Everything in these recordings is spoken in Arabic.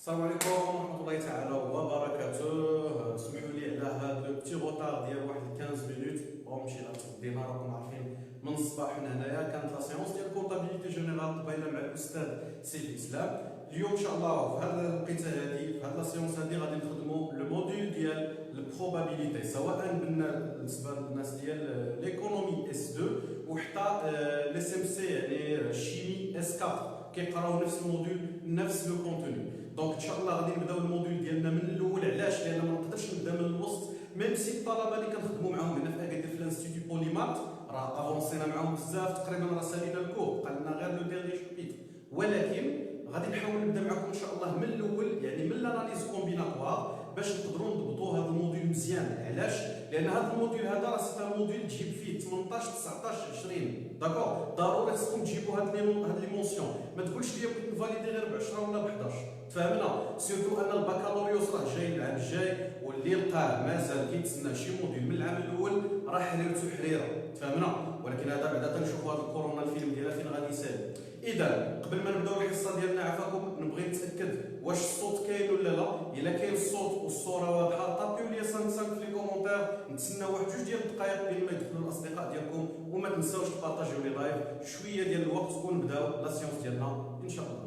السلام عليكم ورحمة الله تعالى وبركاته. سمحوا لي على هذا لو بتي روتار ديال واحد 15 مينوت مشينا تغدينا. راكم عارفين من الصباح من هنايا كانت لا سيونس ديال كونتابيليتي جينيرال قبيله مع الاستاذ سيف الاسلام. اليوم ان شاء الله في هذه الوقيته هذه في هذه لا سيونس هذه غادي نخدموا لو موديل ديال البروبابيليتي، سواء بالنسبه للناس ديال ليكونومي اس 2 وحتى الاس ام سي يعني الشيمي اس 4 كيقراو نفس الموديل نفس لو كونتوني. دونك ان شاء الله غادي نبداو الموديل ديالنا من الاول. علاش؟ لان ما نقدرش نبدا من الوسط. ميم سي الطلبه اللي كنخدموا معاهم هنا في اكادير في الانستيتيو بوليمات راه افونسينا معاهم بزاف، تقريبا راه سالينا الكور، بقى لنا غير لو ديرني شابيتر، ولكن غادي نحاول نبدا معكم ان شاء الله من الاول، يعني من لاناليز كومبيناتوار باش نقدروا نضبطوا هذا الموديل مزيان. علاش؟ لان هذا الموديل هذا راه سيت موديل تجيب فيه 18 19 20 داكور. ضروري خصكم تجيبوا هاد لي مونسيون، ما تقولش لي بغيت نفاليدي غير ب 10 ولا ب 11. تفهمنا؟ سيرتو ان البكالوريوس راه جاي العام الجاي، واللي لقاه مازال كيتسنى شي موديل من العام الاول راه حريرته حريره. تفهمنا؟ ولكن هذا بعدا تنشوفوا هذا الكورونا الفيلم ديالها فين غادي يسال. اذا قبل ما نبداو الحصه ديالنا عفاكم نبغي نتاكد واش الصوت كاين ولا لا. الا كاين الصوت والصوره واضحه طابيو لي 5 في لي كومونتير. نتسنى واحد جوج ديال الدقائق بين ما يدخلوا الاصدقاء ديالكم، وما تنساوش تبارطاجيو لي لايف شويه ديال الوقت ونبداو لا سيونس ديالنا ان شاء الله.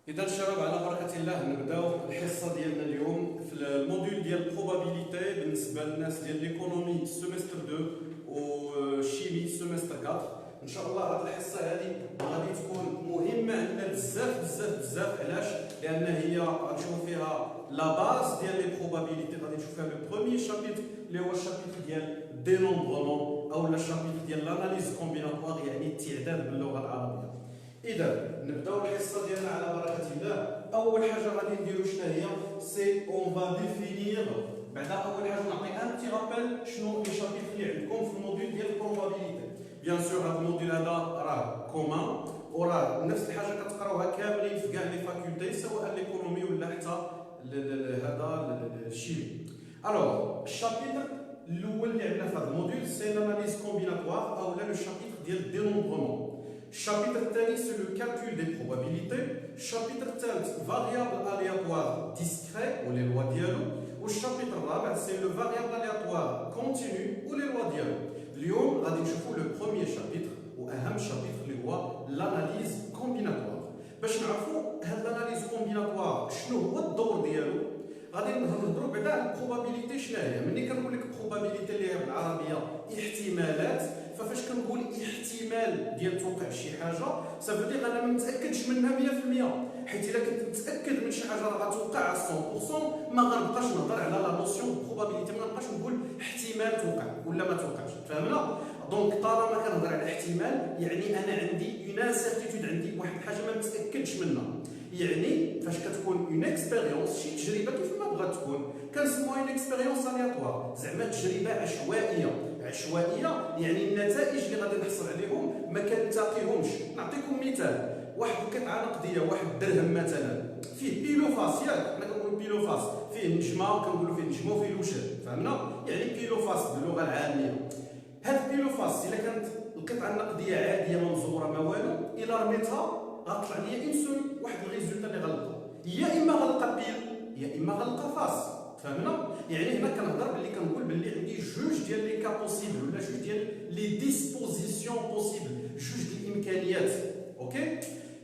اذا الشباب على بركه الله نبداو الحصه ديالنا اليوم في الموديل ديال البروبابيليتي بالنسبه للناس ديال ليكونومي سيمستر 2 والشيمي سيمستر 4. ان شاء الله هذه الحصه هذه غادي تكون مهمه عندنا بزاف بزاف بزاف. علاش؟ لان هي غنشوفوا فيها لا باز ديال لي بروبابيليتي، غادي نشوف فيها لو بروميير شابيتر اللي هو الشابيتر ديال دينومبرمون او الشابيتر ديال لاناليز كومبيناتوار، يعني التعداد باللغه العربيه. اذا نبداو الحصه ديالنا على بركه الله. اول حاجه غادي نديرو شنو هي؟ سي اون فا ديفينير. بعدا اول حاجه نعطي ان بتي رابيل شنو لي شابيتر اللي عندكم في الموديل ديال البروبابيليتي. بيان سور هذا الموديل هذا راه كومان وراه نفس الحاجه كتقراوها كاملين في كاع لي فاكولتي سواء ليكونومي ولا حتى هذا الشيمي. الوغ الشابيتر الاول اللي عندنا في هذا الموديل سي لاناليز كومبيناتوار او لو شابيتر ديال دينومبرمون. الشابيتر الثاني سي لو كالكول دي بروبابيليتي. الشابيتر الثالث فاريابل الياتوار ديسكري ولي لوا ديالو. والشابيتر الرابع سي لو فاريابل الياتوار كونتينيو ولي لوا ديالو. اليوم غادي نشوفوا لو بروميير شابيتر واهم شابيتر اللي هو لاناليز كومبيناتوار. باش نعرفوا هاد لاناليز كومبيناتوار شنو هو الدور ديالو غادي نهضروا بعدا على البروبابيليتي شنو هي. ملي كنقول لك بروبابيليتي اللي هي بالعربيه احتمالات، ففاش كنقول احتمال ديال توقع شي حاجه صافي دير انا ما متاكدش منها 100%، حيت الا كنت متاكد من شي حاجه راه غتوقع 100% ما غنبقاش نهضر على لا نوسيون بروبابيليتي، ما غنبقاش نقول احتمال توقع ولا ما توقعش. فهمنا؟ دونك طالما كنهضر على احتمال يعني انا عندي اون انسيرتيتود، عندي واحد الحاجه ما متاكدش منها. يعني فاش كتكون اون اكسبيريونس شي تجربه كيف ما بغات تكون كنسموها اون اكسبيريونس الياتوار، زعما تجربه عشوائيه. عشوائيه يعني النتائج اللي غادي نحصل عليهم ما كنتاقيهمش. نعطيكم مثال، واحد القطعه نقديه، واحد الدرهم مثلا فيه بيلو فاس، ياك حنا كنقولوا بيلو فاس، فيه نجمه كنقولوا فيه نجمه وفيه لوشان، فهمنا؟ يعني بيلو فاس باللغه العاميه. هاد البيلو فاس الا كانت القطعه النقديه عاديه ما مزوره ما والو، الا رميتها غطلع ليا اون سول واحد الريزولتا اللي غنلقى، يا اما غنلقى بيل يا اما غنلقى فاس. فهمنا؟ يعني هنا كنهضر باللي كنقول باللي عندي جوج ديال لي كا بوسيبل ولا جوج ديال لي ديسبوزيسيون بوسيبل، جوج ديال الامكانيات. اوكي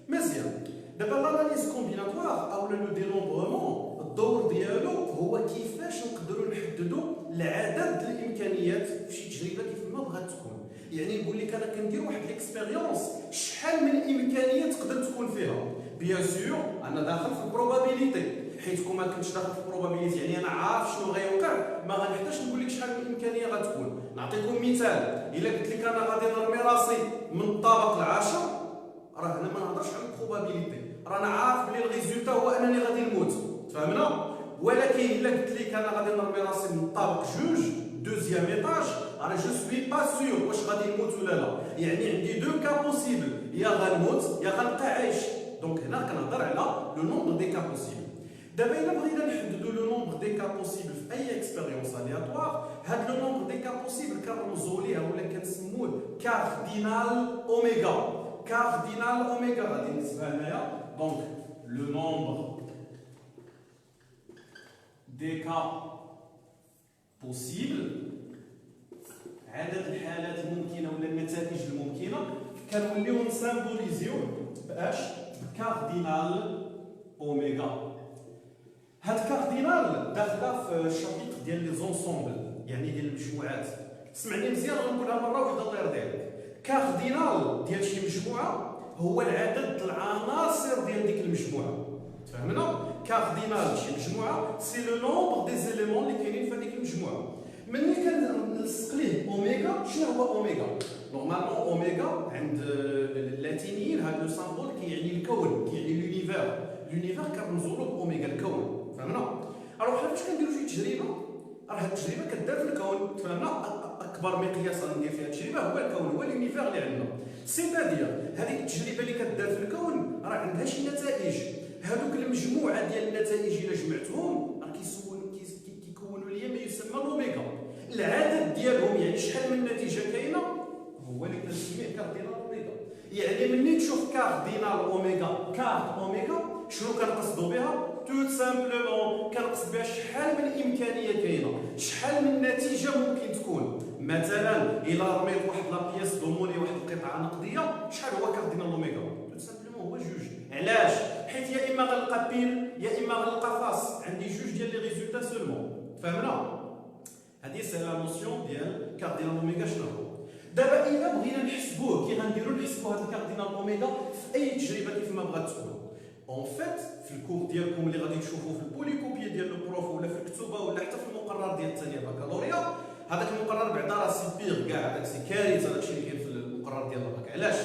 مزيان. دابا لاناليز كومبيناتوار او لو دينومبرمون الدور ديالو هو كيفاش نقدروا نحددوا العدد الامكانيات في شي تجربه كيف ما بغات تكون. يعني نقول لك انا كندير واحد ليكسبيريونس شحال من امكانيه تقدر تكون فيها. بيان سور انا داخل في البروبابيليتي، حيت كون ما كنتش داخل في البروبابيليتي يعني انا عارف شنو غيوقع ما غنحتاجش نقول لك شحال من امكانيه غتكون. نعطيكم مثال، الا قلت لك انا غادي نرمي راسي من الطابق العاشر، راه انا ما نهضرش على البروبابيليتي، راه انا عارف بلي الريزولتا هو انني غادي نموت. فهمنا؟ ولكن الا قلت لك انا غادي نرمي راسي من الطابق جوج دوزيام ايطاج، انا جو سوي با سور واش غادي نموت ولا لا. يعني عندي دو كا بوسيبل، يا غنموت يا غنبقى عايش. دونك هنا كنهضر على لو نومبر دي كا بوسيبل. دابا الا بغينا نحددوا لو نومبر دي كا بوسيبل في اي اكسبيريونس الياتوار، هاد لو نومبر دي كا بوسيبل كنرمزوا ليه ولا كنسموه كاردينال اوميغا. كاردينال اوميغا غادي نكتبها هنايا. دونك لو نومبر دي كا بوسيبل، عدد الحالات الممكنه ولا النتائج الممكنه، كنوليو نسامبوليزيو باش كاردينال اوميغا. هاد كاردينال داخله في الشابيتر ديال لي زونسومبل، يعني ديال المجموعات. سمعني مزيان غنقولها مره واحده الله يرضي عليك. كاردينال ديال شي مجموعه هو العدد العناصر ديال ديك المجموعه. فهمنا؟ كاردينال شي مجموعه سي لو نومبر دي زيليمون اللي كاينين في هذيك المجموعه. ملي كنلصق ليه اوميغا، شنو هو اوميغا؟ نورمالمون اوميغا عند اللاتينيين هذا لو سامبول كيعني الكون، كيعني لونيفير. لونيفير كنرمزوا له باوميغا الكون. فهمنا؟ الوغ حنا فاش كنديروا شي تجربه راه هاد التجربه كدار في الكون. فهمنا؟ اكبر مقياس غندير فيها التجربه هو الكون، هو لونيفير اللي عندنا. سيتادير هذيك التجربه اللي كدار في الكون راه عندها شي نتائج، هذوك المجموعه ديال النتائج الا جمعتهم راه كيكونوا ليا ما يسمى الاوميغا. العدد ديالهم يعني شحال من نتيجه كاينه هو اللي كنسميه كاردينال اوميغا. يعني ملي تشوف كاردينال اوميغا، كارد اوميغا، شنو كنقصدوا بها؟ توت سامبلومون كنقصد بها شحال من امكانيه كاينه، شحال من نتيجه ممكن تكون. مثلا الا رميت واحد لابياس دوموني، واحد القطعه نقديه، شحال هو كاردينال اوميغا؟ توت سامبلومون هو جوج. علاش؟ حيت يا اما غنلقى بيل يا اما غنلقى فاس، عندي جوج ديال لي ريزولتا سولمون. فهمنا؟ هذه سي لا نوسيون ديال كاردينال اوميغا شنو هو. دابا الا بغينا نحسبوه كي غنديروا نحسبوا هذا الكاردينال اوميغا في اي تجربه كيف ما بغات تكون. اون فيت في الكور ديالكم اللي غادي تشوفوه في البوليكوبيه ديال البروف ولا في الكتوبه ولا حتى في المقرر ديال الثانيه بكالوريا، هذاك المقرر بعدا راه سي بيغ كاع، هذاك سي كارثه داكشي اللي كاين في المقرر ديال الباك. علاش؟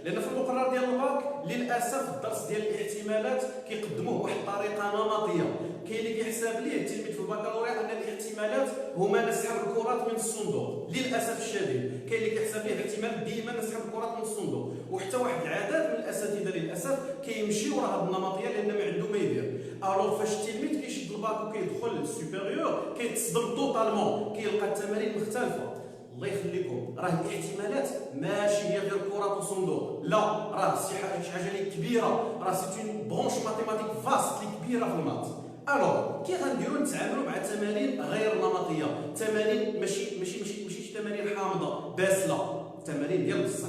لان في المقرر ديال الباك للاسف الدرس ديال الاحتمالات كيقدموه بواحد الطريقه نمطيه. كاين اللي كيحسب ليه التلميذ في البكالوريا ان الاحتمالات هما نسحب الكرات من الصندوق، للاسف الشديد كاين اللي كيحسب ليه الاحتمال ديما نسحب الكرات من الصندوق، وحتى واحد العدد من الاساتذه للاسف كيمشي ورا هذه النمطيه لان ما عنده ما يدير. الوغ فاش التلميذ كيشد الباك وكيدخل للسوبيريور كيتصدم توتالمون، كيلقى التمارين مختلفه. الله يخليكم، راه الاحتمالات ماشي هي غير كرة وصندوق، لا، راه شي حاجه اللي كبيره، راه سي اون برونش ماتيماتيك فاست اللي كبيره في المات. الوغ كي غنديروا نتعاملوا مع تمارين غير نمطيه، تمارين ماشي شي تمارين حامضه باسله، تمارين ديال بصح.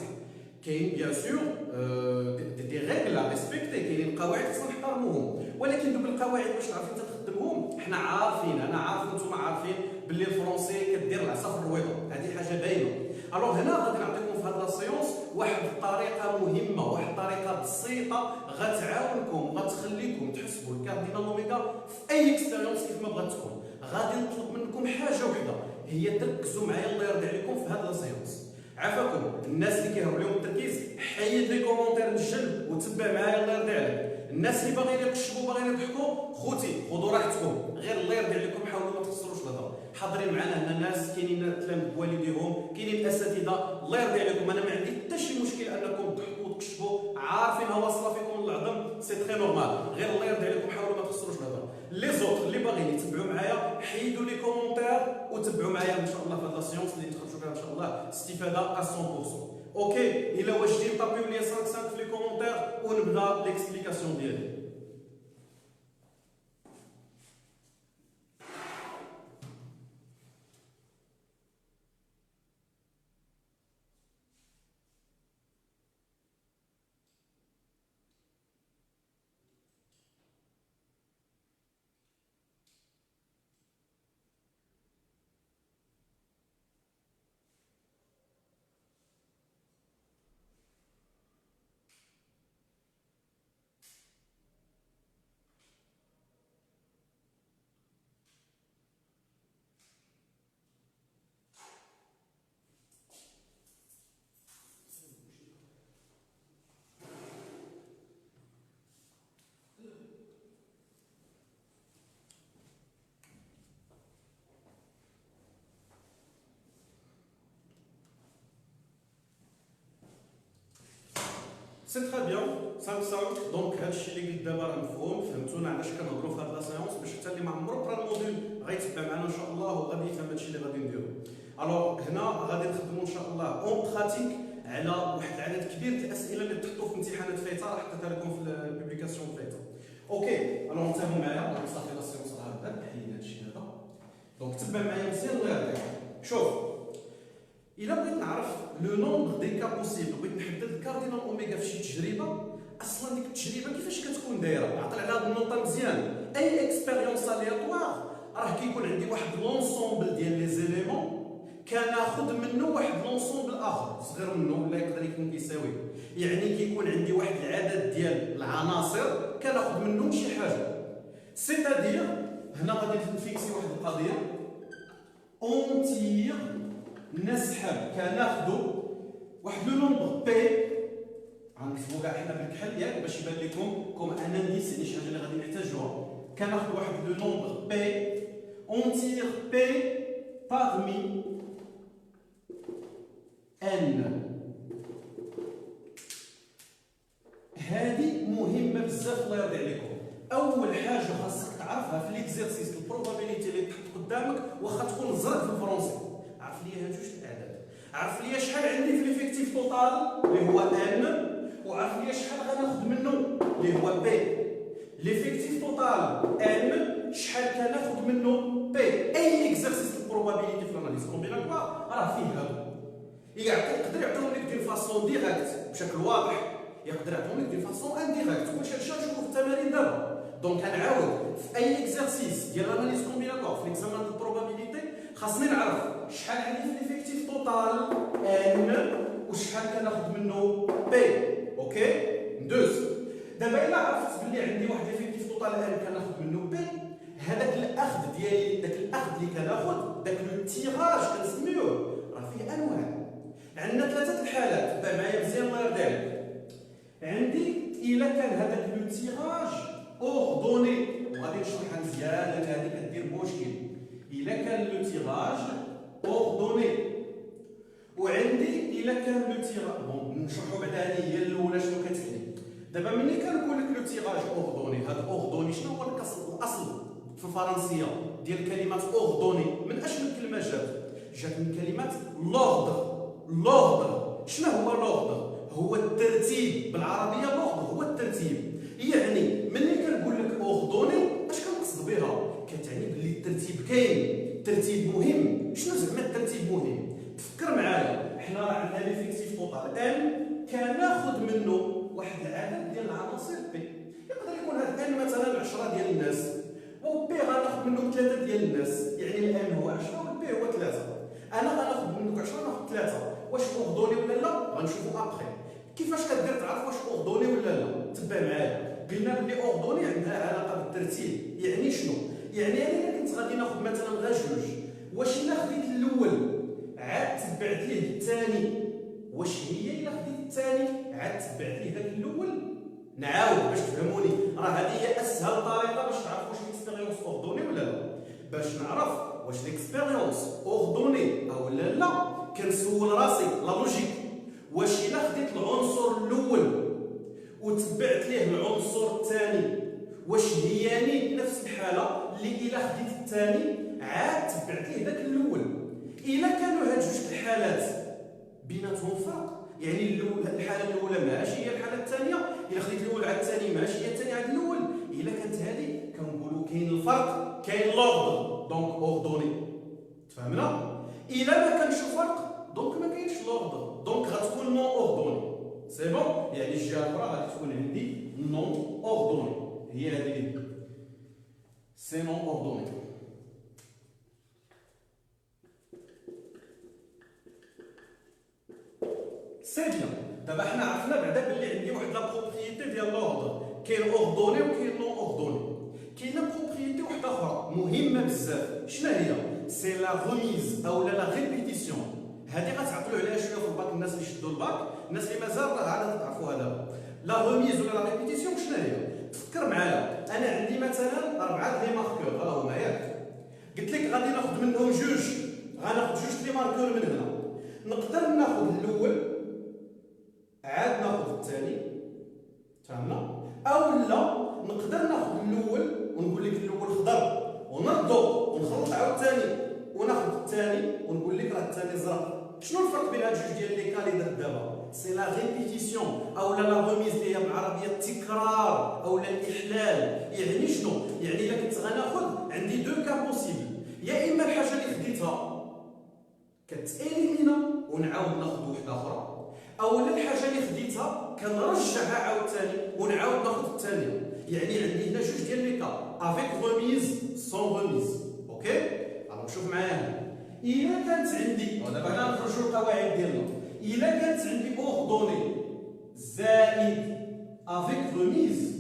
كاين بيان سور دي ريغل ا ريسبكتي، كاينين قواعد خصنا نحترموهم، ولكن دوك القواعد باش تعرف انت تخدمهم حنا عارفين، انا عارف انتم عارفين باللي الفرونسي كدير العصا في الرويضه، هذه حاجه باينه. الوغ هنا غادي نعطيكم في هذه لا سيونس واحد الطريقه مهمه، واحد الطريقه بسيطه غتعاونكم وغتخليكم تحسبوا الكاردينال اوميغا في اي اكسبيريونس كيف ما بغات تكون. غادي نطلب منكم حاجه وحده، هي تركزوا معايا الله يرضي عليكم في هذه لا سيونس. عافاكم الناس اللي كيهرب لهم التركيز، حيد لي كومونتير الجلب وتبع معايا الله يرضي عليك. الناس اللي باغيين يقشبوا باغيين يضحكوا، خوتي خذوا راحتكم، غير الله يرضي عليكم حاولوا ما تخسروش الهضره. حاضرين معنا هنا ناس كاينين تلامذ بوالديهم، كاينين اساتذه، الله يرضي عليكم انا ما عندي حتى شي مشكل انكم تضحكوا وتقشبوا، عارفين واصله فيكم العظم، سي تري نورمال، غير الله يرضي عليكم حاولوا ما تخسروش الهضره. لي زوطر اللي باغيين يتبعوا معايا حيدوا لي كومونتير وتبعوا معايا ان شاء الله في هذه لا سيونس اللي تخرجوا فيها ان شاء الله استفاده 100%. اوكي، الا واجدين طابيو لي 5 في لي كومونتير ونبدا ليكسبليكاسيون ديالي. سي تري بيان 5 دونك هادشي اللي قلت دابا راه مفهوم، فهمتونا علاش كنهضروا في هاد لا سيونس، باش حتى اللي ما عمرو قرا الموديل غيتبع معنا ان شاء الله وغادي يفهم هادشي اللي غادي نديرو. الوغ هنا غادي نخدموا ان شاء الله اون براتيك على واحد العدد كبير ديال الاسئله اللي تحطوا في امتحانات فايته، راه حطيتها لكم في البوبليكاسيون فايته. اوكي، الوغ انتبهوا معايا، دونك صافي لا سيونس راه بدات، حيد هادشي هذا، دونك تبع معايا مزيان الله يرضيك. شوف، إلا بغيت نعرف لو نومبر دي كا بوسيبل، بغيت نحدد الكاردينال اوميغا في شي تجربه، اصلا ديك التجربه كيفاش كتكون دايره؟ عقل على هاد النقطه مزيان. اي اكسبيريونس الياتوار راه كيكون عندي واحد لونسومبل ديال لي زيليمون كناخذ منه واحد لونسومبل اخر صغير منه ولا يقدر يكون كيساوي، يعني كيكون عندي واحد العدد ديال العناصر كناخذ منهم شي حاجه. سيتادير هنا غادي نفيكسي واحد القضيه، اونتير نسحب كناخذوا واحد لو نومبر بي، غنكتبوا كاع حنا بالكحل ياك باش يبان لكم كوم ان انديس، يعني شي حاجه اللي غادي نحتاجوها. كناخذ واحد لو نومبر بي، اون تير بي parmi ان. هذه مهمه بزاف الله يرضي عليكم. اول حاجه خاصك تعرفها في ليكزيرسيس البروبابيليتي اللي تحط قدامك، واخا تكون زرق في الفرونسي، عرف لي هاد جوج الاعداد، عرف لي شحال عندي في ليفيكتيف توتال اللي هو ان، وعرف لي شحال غناخذ منه اللي هو بي. ليفيكتيف توتال ان، شحال كناخذ منه بي. اي اكزرسيس البروبابيليتي في الاناليز كومبيناتوار راه فيه هادو. يقدر يعطيهم لك دي فاسون ديريكت بشكل واضح، يقدر يعطيهم لك دي فاسون انديريكت، كلشي هادشي غنشوفو في التمارين دابا. دونك كنعاود في اي اكزرسيس ديال الاناليز كومبيناتوار في ليكزامان ديال البروبابيليتي خاصني نعرف شحال عندي في ليفيكتيف توتال ان وشحال كناخذ منه بي. اوكي، ندوز دابا الا عرفت بلي عندي واحد ليفيكتيف توتال ان كناخذ منه بي، هذاك الاخذ ديالي، داك الاخذ اللي كناخذ، داك لو تيراج كنسميوه، راه فيه انواع. عندنا ثلاثه الحالات، تبع معايا مزيان الله يرضي عليك. عندي الا كان هذاك لو تيراج اوردوني. وغادي نشرحها مزيان لان هذه كدير مشكل. الا كان لو تيراج اوردوني، وعندي الا كان لو تيراج بون نشرحوا بعدا هذه هي الاولى شنو كتعني. دابا ملي كنقول لك لو تيراج اوردوني، هذا اوردوني شنو هو الاصل في الفرنسيه ديال كلمه اوردوني؟ من اش من كلمه جات من كلمه لوردر. لوردر شنو هو لوردر؟ هو الترتيب. بالعربيه لوردر هو الترتيب. يعني ملي كنقول لك اوردوني اش كنقصد بها؟ كتعني بلي الترتيب كاين، الترتيب مهم. شنو زعما الترتيب مهم؟ تفكر معايا، حنا راه عندنا ليفيكتيف توتال ان كناخذ منه واحد العدد ديال العناصر بي. يقدر يكون هذا ان مثلا 10 ديال الناس، وبي غناخذ منه 3 ديال الناس، يعني الان هو 10 والبي هو 3. انا غناخذ منك 10 ناخذ 3. واش اوردوني ولا لا؟ غنشوفوا ابخي. كيفاش كدير تعرف واش اوردوني ولا لا؟ تبع معايا. قلنا بلي اوردوني عندها علاقه بالترتيب. يعني شنو؟ يعني انا كنت غادي ناخذ مثلا غير جوج، واش الا خديت الاول عاد تبعت ليه الثاني، واش هي الا خديت الثاني عاد تبعت ليه ذاك الاول؟ نعاود باش تفهموني، راه هذه هي اسهل طريقه باش تعرف واش ليكسبيريونس اوردوني ولا لا. باش نعرف واش ليكسبيريونس اوردوني او لا، كنسول راسي لا لوجيك. واش الا خديت العنصر الاول وتبعت ليه العنصر الثاني، واش هياني نفس الحاله اللي الا خديت الثاني عاد تبعت ليه ذاك الاول؟ الا كانوا هاد جوج الحالات بيناتهم فرق، يعني الحاله الاولى ماشي هي الحاله الثانيه، الا خديت الاول عاد الثاني ماشي هي الثاني عاد الاول، الا كانت هذه كنقولوا كاين الفرق، كاين لوردر، دونك اوردوني. تفهمنا؟ الا ما كانش الفرق دونك ما كاينش لوردر، دونك غتكون نون اوردوني. سي بون؟ يعني الجهه الاخرى غادي تكون عندي نون اوردوني، هي هذه سي نون اوردوني. سي بيان. دابا حنا عرفنا بعدا بلي عندي واحد لا بروبريتي ديال لوردر، كاين اوردوني وكاين نون اوردوني. كاينه بروبريتي واحده اخرى مهمه بزاف، شنو هي؟ سي لا غوميز او لا ريبيتيسيون. هذه غتعقلوا عليها شويه في الباك، الناس اللي شدوا الباك، الناس اللي مازال راه عاد تعرفوها دابا. لا غوميز ولا لا ريبيتيسيون شنو هي؟ تفكر معايا، انا عندي مثلا 4 لي ماركور ها هما ياك، قلت لك غادي ناخذ منهم جوج، غناخذ جوج لي ماركور من هنا. نقدر ناخذ الاول عاد ناخذ الثاني، فهمنا؟ او لا نقدر ناخذ الاول ونقول لك الاول خضر ونرضو ونخلط عاود الثاني وناخذ الثاني ونقول لك راه الثاني زرق. شنو الفرق بين هاد جوج ديال لي كا اللي درت دابا؟ سي لا ريبيتيسيون او لا غوميز اللي هي بالعربيه التكرار او الاحلال. يعني شنو؟ يعني الا كنت غناخذ عندي دو كا بوسيبل، يا اما الحاجه اللي خديتها كتاليمينا ونعاود ناخذ وحده اخرى، او الحاجه اللي خديتها كنرجعها عاوتاني ونعاود ناخذ الثانيه. يعني عندي هنا جوج ديال لي كا افيك غوميز سون غوميز. اوكي؟ الوغ شوف معايا، الا كانت عندي دابا حنا نخرجوا القواعد ديالنا، الا كانت عندي اوردوني زائد افيك غوميز،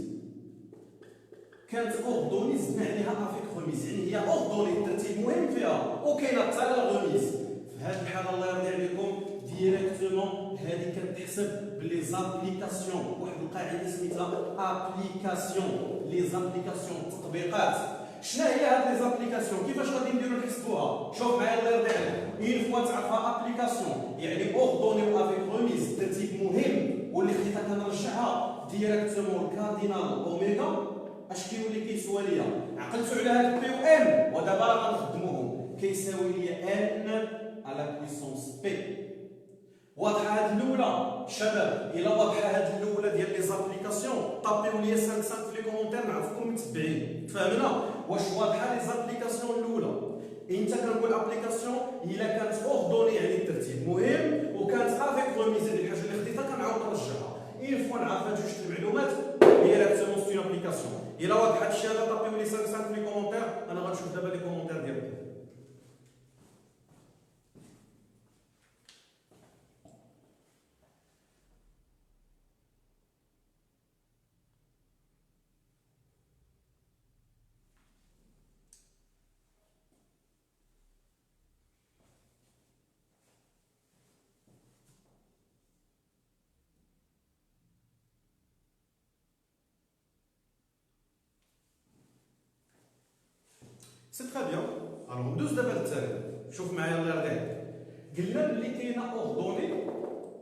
كانت اوردوني زدنا عليها افيك غوميز، يعني هي اوردوني الترتيب مهم فيها وكاينه حتى لا غوميز. في هذه الحاله الله يرضي عليكم ديريكتومون هذه كتحسب بلي زابليكاسيون، واحد القاعده سميتها ابليكاسيون، لي زابليكاسيون التطبيقات. شنو هي هاد لي زابليكاسيون؟ كيفاش غادي نديرو نحسبوها؟ شوف معايا الله يرضي عليك، اون فوا تعرفها ابليكاسيون يعني اوردوني وافيك غوميز الترتيب مهم واللي خديتها كنرجعها ديريكتومون كاردينال اوميغا، اش كيولي كيسوى ليا؟ عقلتوا على هاد بي و ان ودابا راه غنخدموهم، كيساوي ليا ان على بويسونس بي. واضحه هاد الاولى شباب؟ الا واضحه هاد الاولى ديال لي زابليكاسيون طابيو ليا 5 في لي كومونتير نعرفكم متبعين. تفهمنا؟ واش واضحه لي زابليكاسيون الاولى؟ انت كنقول ابليكاسيون الا كانت اوردوني يعني الترتيب مهم، وكانت افيك غوميز يعني الحاجه اللي خديتها كنعاود نرجعها. اون فوا نعرف هاد جوج المعلومات ديريكتومون سي اون ابليكاسيون. الا واضحه هادشي هذا طابيو لي 5 في لي كومونتير، انا غنشوف دابا لي كومونتير ديالكم. سي تري بيان. الوغ ندوز دابا للتالي، شوف معايا الله يرضيك. قلنا بلي كاينه اوردوني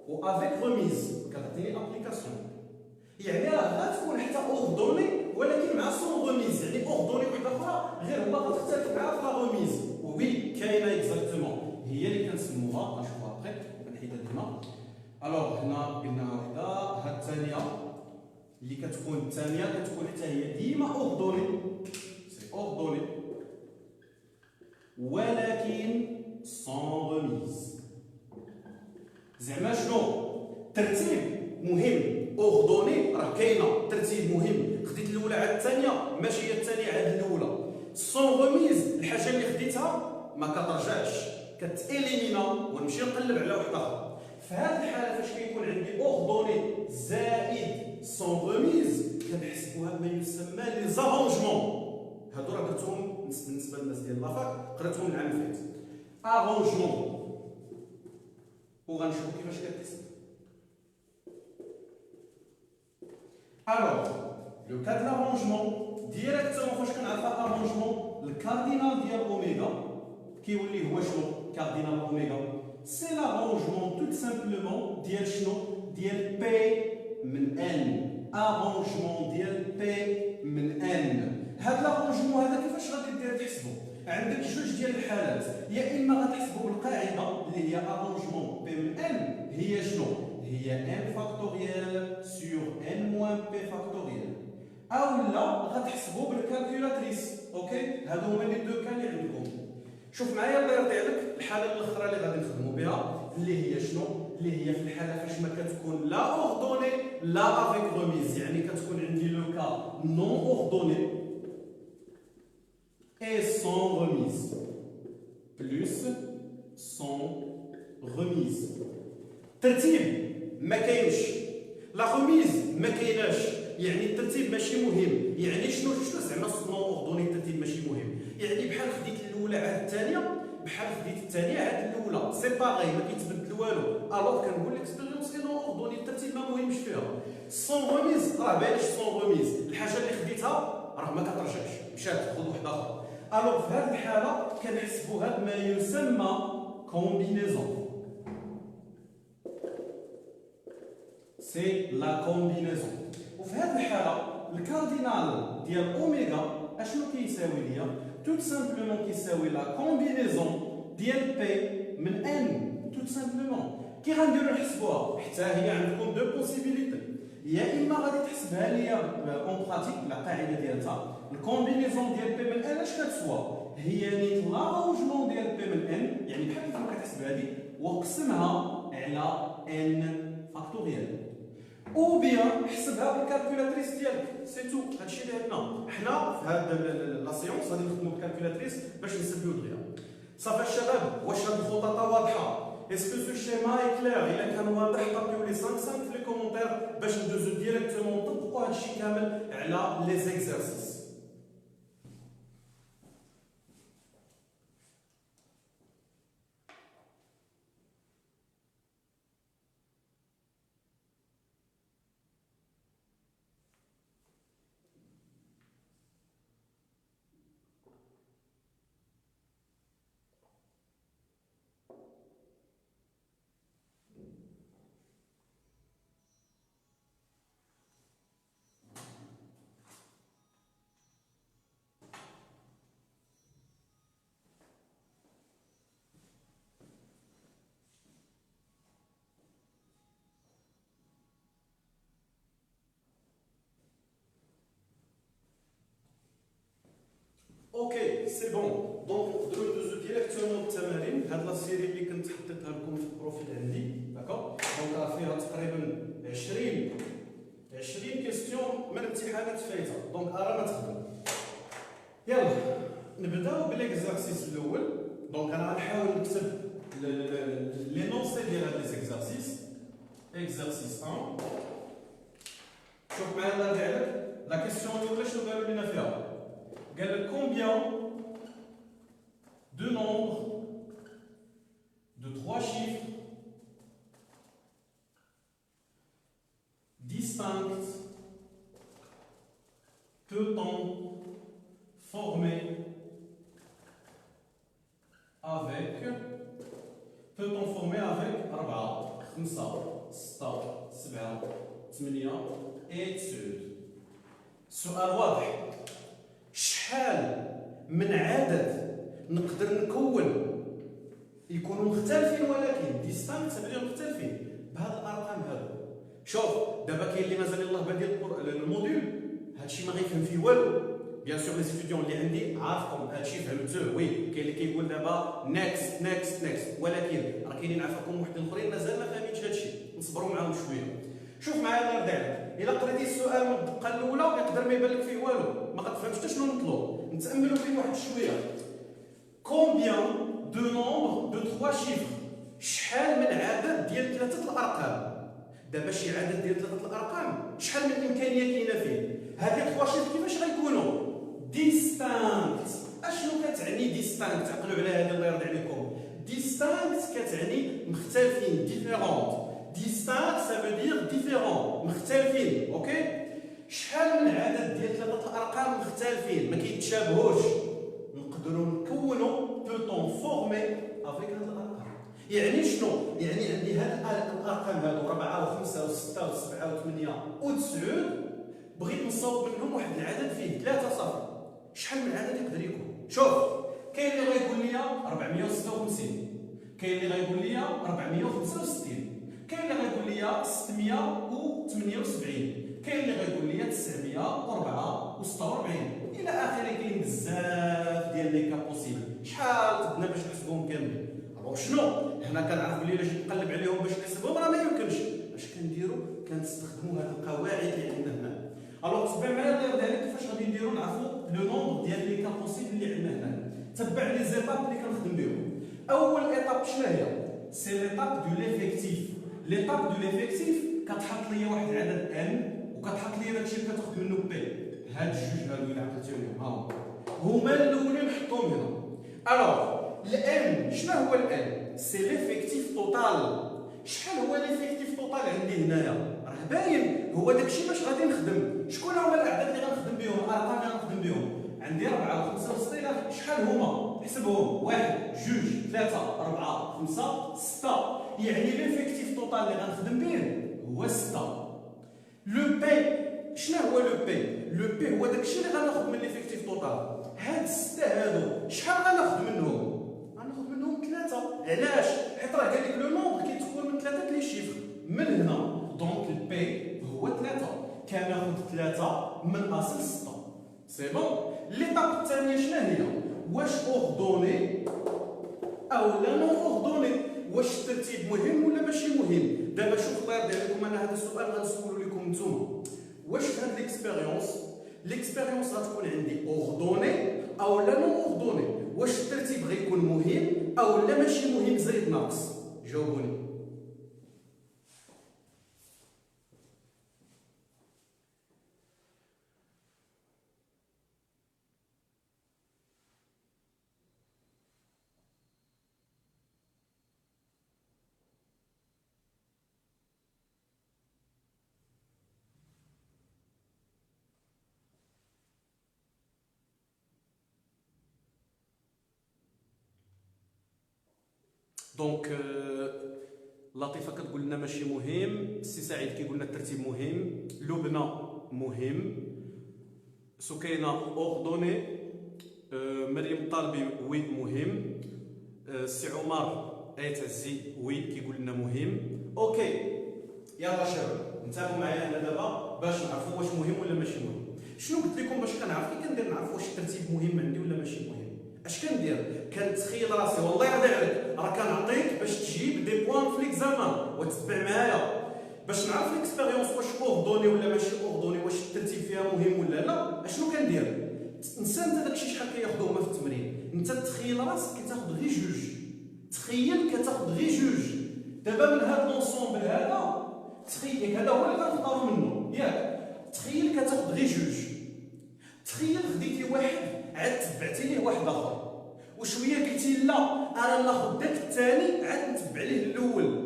و افيك ريميز، كتعطيني ابليكاسيون، يعني راه غتكون حتى اوردوني ولكن مع سون ريميز، يعني اوردوني وحده اخرى غير هو غتختلف معاها في لا ريميز. وي كاينه اكزاكتومون، هي اللي كنسموها غنشوفوها ابخي كنحيدها ديما. الوغ هنا قلنا وحده، هاد الثانيه اللي كتكون الثانيه كتكون حتى هي ديما اوردوني، سي اوردوني ولكن سون ريميز. زعما شنو؟ ترتيب مهم، اوردوني راه كاينه ترتيب مهم، خديت الاولى عاد الثانيه ماشي هي الثانيه عاد الاولى. سون ريميز الحاجه اللي خديتها ما كترجعش، كتاليمينا ونمشي نقلب على واحده اخرى. في هذه الحاله فاش كيكون عندي اوردوني زائد سون ريميز كنحسبوها بما يسمى لي زارونجمون. هادو راه درتهم بالنسبه للناس ديال لافاك قريتهم العام اللي فات. ارونجمون وغنشوفو كيفاش كتحسب. الوغ لو كا د لارونجمون ديريكتومون فاش كنعرفها ارونجمون الكاردينال ديال اوميغا كيولي هو شنو؟ كاردينال اوميغا سي لارونجمون توت سامبلومون ديال شنو؟ ديال بي من ان. ارونجمون ديال بي من ان. هاد لارونجمون هذا كيفاش غادي دير تحسبو؟ عندك جوج ديال الحالات، يا اما غتحسبو بالقاعده اللي هي ارونجمون بي من ان هي شنو؟ هي ان فاكتوريال سور ان موان بي فاكتوريال، او لا غتحسبو بالكالكولاتريس. اوكي، هادو هما لي دو كان اللي عندكم. شوف معايا الله يرضي عليك الحاله الاخرى اللي غادي نخدموا بها اللي هي شنو؟ اللي هي في الحاله فاش ما كتكون لا اوردوني لا افيك ريميز، يعني كتكون عندي لو كا نون اوردوني et sans remise plus sans remise. ترتيب ما كاينش، لا ريميز ما كايناش، يعني الترتيب ماشي مهم. يعني شنو زعما نون اوردوني الترتيب ماشي مهم؟ يعني بحال خديت الاولى عاد الثانيه بحال خديت الثانيه عاد الاولى، سي باغي ما كيتبدل والو. الوغ كنقول ليكسبيريونس اي نون اوردوني الترتيب ما مهمش فيها. سون ريميز راه باينش سون ريميز، الحاجه اللي خديتها راه ما كترجعش، مشات خذ وحده اخرى. الوغ في هذه الحاله كنحسبوها بما يسمى كومبينيزون. سي لا كومبينيزون. وفي هذه الحاله الكاردينال ديال اوميغا اشنو كيساوي ليا؟ توت سامبلومون كيساوي لا كومبينيزون ديال بي من ان. توت سامبلومون كي غنديرو نحسبوها حتى هي عندكم دو بوسيبيليتي، يا اما غادي تحسبها ليا اون براتيك لا قاعده ديالها الكومبينيزون ديال بي من ان اش كتسوى؟ هي نيت لارونجمون ديال بي من ان، يعني بحال كيف ما كتحسب هذه وقسمها على ان فاكتوريال، او بيان حسبها بالكالكولاتريس ديالك. سي تو، هادشي اللي عندنا حنا في هاد لا سيونس غادي نخدمو بالكالكولاتريس باش نسبيو دغيا. صافي الشباب، واش هاد الخطوط واضحه؟ اسكو سو شيما اي كلير؟ الا كان واضح طابيو لي 5 في لي كومونتير باش ندوزو ديريكتومون نطبقوا هادشي كامل على لي زيكزارسيس. اوكي سي بون. دونك نقدروا ندوزو ديريكتومون للتمارين. هاد لا سيري اللي كنت حطيتها لكم في البروفيل عندي، داكوغ، دونك راه فيها تقريبا 20 كيستيون من الامتحانات فايته، دونك رانا تخدم. يلا نبداو بالاكزارسيس الاول. دونك انا غنحاول نكتب لي نونسي ديال هاد لي زيكزارسيس. اكزارسيس 1، شوف معايا الله يرضي عليك لا كيستيون الاولى شنو قالوا لنا فيها؟ قال لك combien de nombres de 3 chiffres distincts peut-on former peut-on former avec 4 5 6 7 8 et 9. السؤال واضح. شحال من عدد نقدر نكون يكونوا مختلفين ولكن ديستانكت سبعين مختلفين بهاد الارقام هادو. شوف دابا كاين اللي مازال يلاه بادي الموديول هادشي ما غيفهم فيه والو. بيان سور لي ستوديون اللي عندي عارفكم هادشي فهمتوه. وي كاين اللي كيقول دابا نيكست نيكست نيكست، ولكن راه كاينين عافاكم واحد الاخرين مازال ما فاهمينش هادشي، نصبروا معاهم شويه. شوف معايا الله يرضي عليك، الا قريتي السؤال من الدقه الاولى يقدر ما يبان لك فيه والو، ما كتفهمش حتى شنو مطلوب. نتاملوا فيه واحد شويه. combien de nombre de 3 chiffres؟ شحال من عدد ديال 3 الارقام. دابا شي عدد ديال 3 الارقام شحال من امكانيه كاينه فيه. هاد 3 شيفر كيفاش غيكونوا ديستانكت؟ اشنو كتعني ديستانكت؟ عقلوا على هذه الله يرضي عليكم. ديستانكت كتعني مختلفين، ديفيرونت. ديستانكت ça veut dire différent، مختلفين. اوكي، شحال من عدد ديال 3 الارقام مختلفين ما كيتشابهوش نقدروا نكونوا peut-on former avec هاد الارقام. يعني شنو؟ يعني عندي هاد الارقام هادو 4 و5 و6 و7 و8 و9 بغيت نصاوب منهم واحد العدد فيه 3 صفر. شحال من عدد يقدر يكون؟ شوف كاين اللي غيقول لي 456، كاين اللي غيقول لي 465، كاين اللي غيقول لي 678، كاين اللي غيقول لي 946 الى اخره. كاين بزاف ديال لي كا بوسيبل. شحال خدنا باش نحسبهم كاملين؟ الوغ شنو هنا كنعرف بلي الا جيت نقلب عليهم باش نحسبهم راه ما يمكنش. اش كنديروا؟ كنستخدموا هاد القواعد اللي عندنا هنا. الوغ تبع معايا الله يرضي عليك كيفاش غادي نديروا نعرفوا لو نومبر ديال لي كا بوسيبل اللي عندنا هنا. تبع لي زيتاب اللي كنخدم بهم. اول ايطاب شنو هي؟ سي ليطاب دو ليفيكتيف. ليطاب دو ليفيكتيف كتحط لي واحد العدد ان وكتحط لي داكشي اللي كتاخذ منه بي. هاد الجوج هادو اللي عقلتي عليهم ها هما الاولين نحطهم هنا. الوغ الان شنو هو الان؟ سي ليفيكتيف توتال. شحال هو ليفيكتيف توتال عندي هنايا؟ راه باين هو داكشي باش غادي نخدم. شكون هما الاعداد اللي غنخدم بهم؟ الارقام اللي غنخدم بهم عندي 4 و5 و6 شحال هما؟ حسبهم 1 2 3 4 5 6. يعني ليفيكتيف توتال اللي غنخدم به هو 6. لو بي شنو هو لو بي؟ لو بي هو داكشي اللي غناخذ من ليفيكتيف توتال. هاد 6 هادو شحال غناخذ منهم؟ غناخذ منهم 3. علاش؟ حيت راه قال لك لو نومبر كيتكون من 3 لي شيفر من هنا. دونك البي هو 3. كناخذ 3 من اصل 6. سي بون. ليطاب الثانيه شنو هي؟ واش اوردوني او لا نون اوردوني؟ واش الترتيب مهم ولا ماشي مهم؟ دابا شوف الله يرضي عليكم، انا هذا السؤال غنسولو لكم نتوما. واش في هاد ليكسبيريونس غتكون عندي اوردوني او لا نون اوردوني؟ واش الترتيب غيكون مهم او لا ماشي مهم زايد ناقص؟ جاوبوني. دونك لطيفه كتقول لنا ماشي مهم، السي سعيد كيقول لنا الترتيب مهم، لبنى مهم، سكينه اوردوني، مريم طالبي وي مهم، السي عمر ايتعزي وي كيقول لنا مهم. اوكي يلا شباب انتبهوا معايا هنا دابا باش نعرفوا واش مهم ولا ماشي مهم. شنو قلت لكم باش كنعرف كي كندير نعرف واش الترتيب مهم عندي ولا ماشي مهم؟ اش كندير؟ كنتخيل راسي والله يرضي عليك راه كنعطيك باش تجيب دي بوان في ليكزامان وتتبع معايا باش نعرف ليكسبيريونس واش اوردوني ولا ماشي اوردوني، واش الترتيب فيها مهم ولا لا. اشنو كندير؟ تنسى انت داكشي شحال كياخذوا هما في التمرين. انت تخيل راسك كتاخذ غير جوج، تخيل كتاخذ غير جوج. دابا من هذا لونسومبل هذا تخيل هذا هو اللي غنختاروا منه ياك. تخيل كتاخذ غير جوج، تخيل خديتي واحد عاد تبعتي ليه واحد اخر وشويه قلتي لا انا ناخذ داك الثاني عاد نتبع ليه الاول.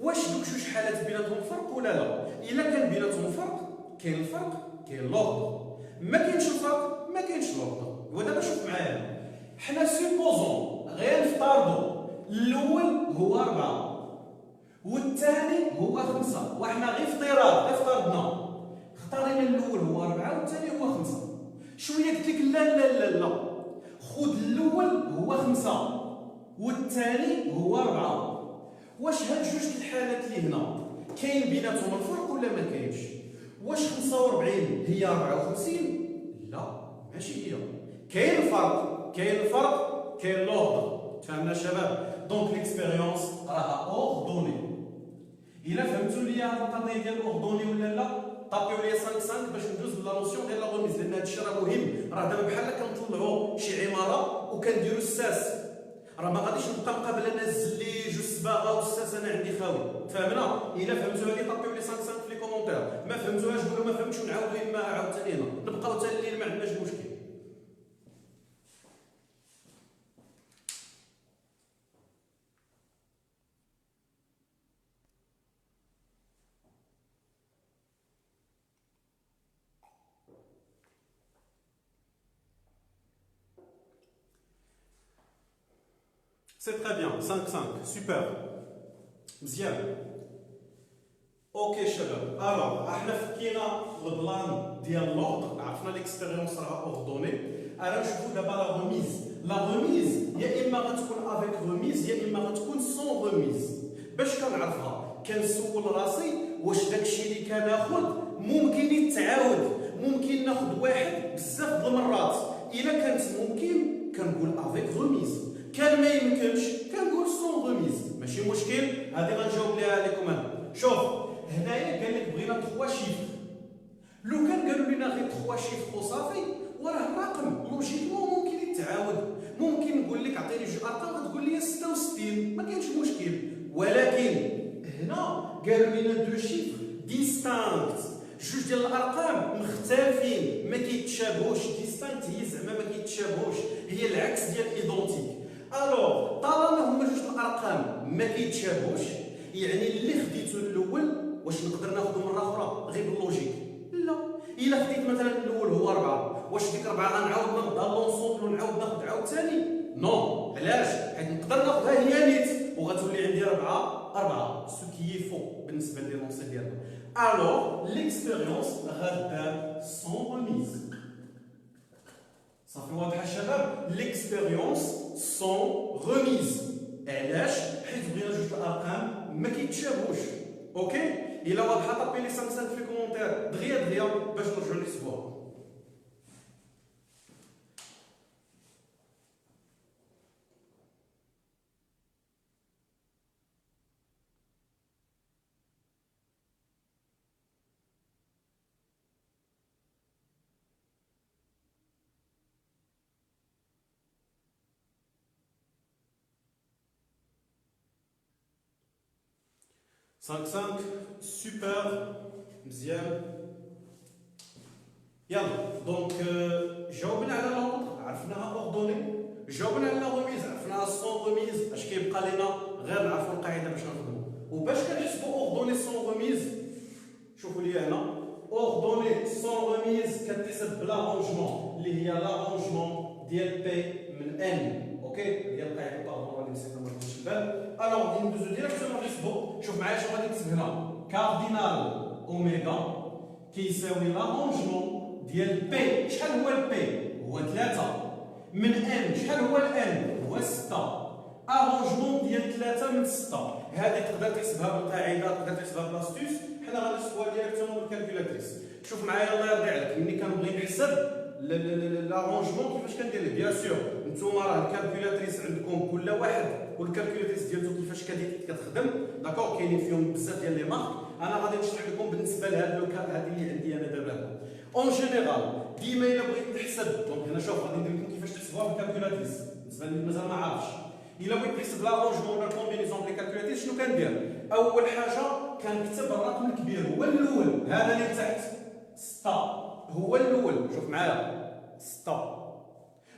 واش دوك جوج حالات بيناتهم فرق ولا لا؟ الا كان بيناتهم فرق كاين الفرق كاين لوردر، ما كاينش الفرق ما كاينش لوردر. ودابا شوف معايا حنا سيبوزون غير نفترضوا الاول هو 4 والثاني هو 5، وحنا غير افترضنا اختارينا الاول هو 4 والثاني هو 5. شويه قلت لك لا لا لا لا، خذ الاول هو 5 والثاني هو 4. واش هاد جوج الحالات اللي هنا كاين بيناتهم الفرق ولا ما كاينش؟ واش 45 هي 54؟ لا ماشي هي. كاين الفرق، كاين لوردر. تفهمنا شباب؟ دونك ليكسبيريونس راها اوردوني. الا فهمتوا لي هاد القضيه ديال اوردوني ولا لا، طابيو لي 5 باش ندوز لا نوسيون ديال لا غوميز، لان هادشي راه مهم. راه دابا بحال كنطلعوا شي عماره وكنديروا الساس، راه ما غاديش نبقى مقابل انا الزليج والصباغه والساس انا عندي خاوي. فهمنا؟ الا فهمتوا هذه طابيو لي 5 في لي كومونتير، ما فهمتوهاش قولوا ما فهمتش ونعاودوا اما عاوتاني هنا نبقاو حتى الليل ما عندناش مشكل. C'est très bien. 5-5. Super. مزيان. اوكي شباب، الوغ احنا فكينا البلان ديال لوردر، عرفنا ليكسبيريونس راه اوردوني. انا نشوفو دابا لا ريميز. لا ريميز يا اما غتكون افيك ريميز يا اما غتكون سون ريميز. باش كنعرفها؟ كنسول راسي واش داكشي اللي كناخد ممكن يتعاود، ممكن ناخد واحد بزاف د المرات. الا كانت ممكن كنقول افيك ريميز، كان ما يمكنش كنقول سون ريميز. ماشي مشكل، هذه غنجاوب ليها لكم انا. شوف هنايا قال لك بغينا 3 شيفر. لو كان قالوا لنا غير 3 شيفر وصافي، وراه الرقم لوجيكمون ممكن يتعاود. ممكن نقول لك عطيني جوج ارقام غتقول لي 66، ما كاينش مشكل. ولكن هنا قالوا لنا 2 شيفر ديستانكت، جوج ديال الارقام مختلفين ما كيتشابهوش. ديستانكت هي زعما ما كيتشابهوش، هي العكس ديال ايدونتيك. الوغ طالما هما جوج الارقام ما كيتشابهوش، يعني اللي خديتو الاول واش نقدر ناخذو مره اخرى غير باللوجيك؟ لا. الا خديت مثلا الاول هو 4، واش ديك 4 غنعاود ناخذها لونسومبل ونعاود ناخذ عاوتاني؟ نو. علاش؟ حيت نقدر ناخذها هي نيت وغتولي عندي 4 سو كي فو بالنسبه للونسي ديالنا. الوغ ليكسبيريونس غادار سون ريميز. صافي واضحه الشباب؟ ليكسبيريونس سون ريميز. علاش؟ حيت بغينا جوج الارقام ما كيتشابهوش. اوكي؟ الا واضحه طابي لي 5 في الكومونتير دغيا باش نرجعوا نحسبوها. cinq cinq سوبر مزيان. يلا دونك جاوبنا على لوردر عرفناها اوردوني، جاوبنا على ريميز عرفناها سون ريميز. اش كيبقى لنا غير نعرفوا القاعده باش نخدموا. وباش كنحسبوا اوردوني سون ريميز، شوفوا لي هنا اوردوني سون ريميز كتحسب بلارونجمون اللي هي لارونجمون ديال بي من ان. اوكي هي القاعده باردون اللي نسيت ما نردش البال. الوغ غادي ندوزو ديريكتومون نحسبوا. شوف معايا شنو غادي نكتب هنا، كاردينال اوميغا كيساوي لارونجمون ديال بي. شحال هو البي؟ هو 3 من ان. شحال هو الان؟ هو 6. ارونجمون ديال 3 من 6. هذه تقدر تحسبها بالقاعده، تقدر تحسبها بلاستيس. حنا غادي نحسبوها ديريكتومون بالكالكولاتريس. شوف معايا الله يرضي عليك، ملي كنبغي نحسب لارونجمون كيفاش كندير؟ بيان سور نتوما راه الكالكولاتريس عندكم كل واحد والكالكولاتريس ديالته كيفاش كتخدم. داكور كاينين فيهم بزاف ديال لي مارك. انا غادي نشرح لكم بالنسبه لهاد لوكال هذه اللي عندي انا دابا. اون جينيرال ديما الا بغيت نحسب، دونك هنا شوف غادي ندير لكم كيفاش تحسبوها بالكالكولاتريس بالنسبه للي مازال ما عارفش. الا بغيت نحسب لارونجمون ولا الكومبينيزون ديال الكالكولاتريس شنو كندير؟ اول حاجه كنكتب الرقم الكبير هو الاول، هذا اللي تحت 6 هو الاول. شوف معايا 6.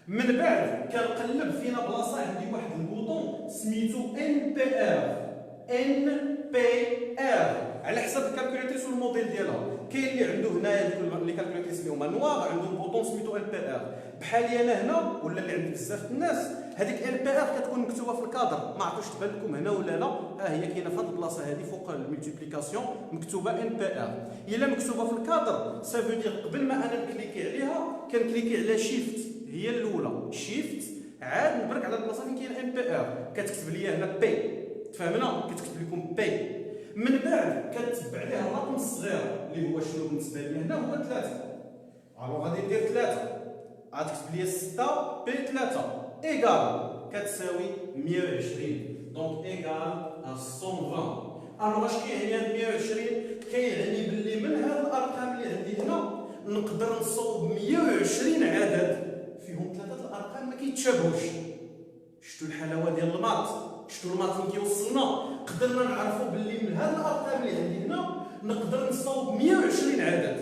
من بعد كنقلب فينا بلاصه عندي واحد البوطون سميتو ان بي ار. ان بي ار على حسب الكالكوليتريس والموديل ديالها. كاين اللي عنده هنايا لي كالكوليتريس اللي هما نوار عندهم بوطون سميتو ال بي ار، بحالي انا هنا ولا اللي عند بزاف الناس هذيك ال بي ار كتكون مكتوبه في الكادر، ما عرفتش تبان لكم هنا ولا لا. هي كاينه في هذه البلاصه هذه فوق الملتيبليكاسيون مكتوبه ال بي ار. الا مكتوبه في الكادر سافو دير قبل ما انا نكليكي عليها كنكليكي على شيفت هي الاولى، شيفت عاد نبرك على البلاصه فين كاين ال بي ار كتكتب لي هنا بي، تفهمنا كتكتب لكم بي، من بعد كتبع عليها الرقم الصغير اللي هو شنو بالنسبه لي هنا هو 3. الو غادي ندير 3 عاد تكتب لي 6 بي 3 ايكال كتساوي 120 دونك ايكال 120. الو اش كيعني هاد 120؟ كيعني باللي من هاد الارقام اللي عندي هنا نقدر نصوب 120 عدد فيهم 3 الارقام ما كيتشابهوش. شفتوا الحلاوه ديال المات؟ شفتوا المات فين كيوصلنا؟ قدرنا نعرفوا باللي من هاد الارقام اللي عندي هنا نقدر نصوب 120 عدد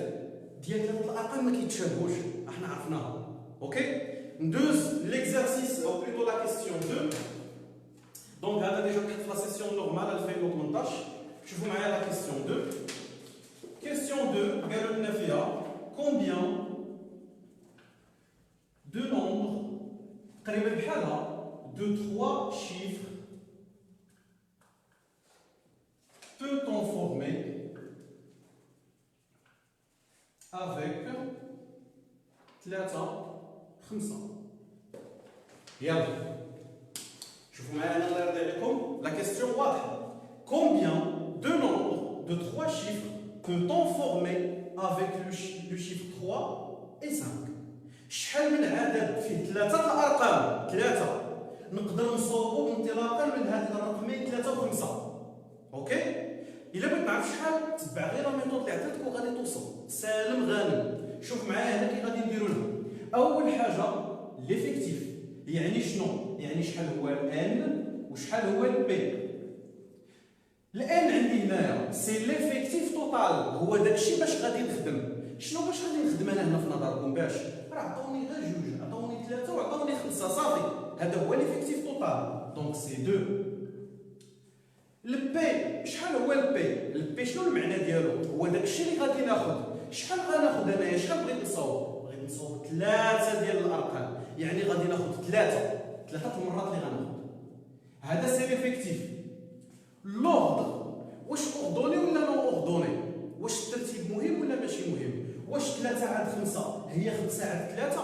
ديال 3 الارقام ما كيتشابهوش، احنا عرفناها. اوكي ندوز ليكزارسيس او بلوتو لا كيستيون 2. دونك هذا ديجا كنت في لا سيسيون نورمال 2018. شوفوا معايا لا كيستيون 2. كيستيون 2 قالوا لنا فيها كومبيان دو نومبر تقريبا بحالها de 3 chiffres peut-on former avec 3 5. يلا شوفوا معايا انا الله يرضي عليكم لا كيستيون واضحه. combien de nombres de 3 chiffres peut-on former avec le chiffre 3 et 5. شحال من عدد فيه 3 الارقام 3 نقدر نصوبوا انطلاقا من هاد الرقمين 3 و 5. اوكي الا بغيت نعرف شحال تبع غير الميثود اللي عطيتك وغادي توصل سالم غانم. شوف معايا هنا كي غادي نديروا لها. اول حاجه ليفيكتيف يعني شنو؟ يعني شحال هو الان وشحال هو البي. الان عندي هنايا سي ليفيكتيف توتال هو داكشي باش غادي نخدم. شنو باش غادي نخدم انا هنا في نظركم؟ باش راه عطاوني غير جوج عطاوني 3 وعطاوني 5 صافي هذا هو ليفيكتيف توتال دونك سي 2. البي شحال هو البي؟ البي شنو المعنى ديالو؟ هو داكشي اللي غادي ناخذ. شحال غناخذ انايا؟ شحال بغيت نصاوب؟ بغيت نصاوب 3 ديال الارقام يعني غادي ناخذ 3 المرات اللي غناخذ. هذا سي ليفيكتيف. لوردر واش اوردوني ولا نو اوردوني؟ واش الترتيب مهم ولا ماشي مهم؟ واش 3 عاد 5 هي 5 عاد 3؟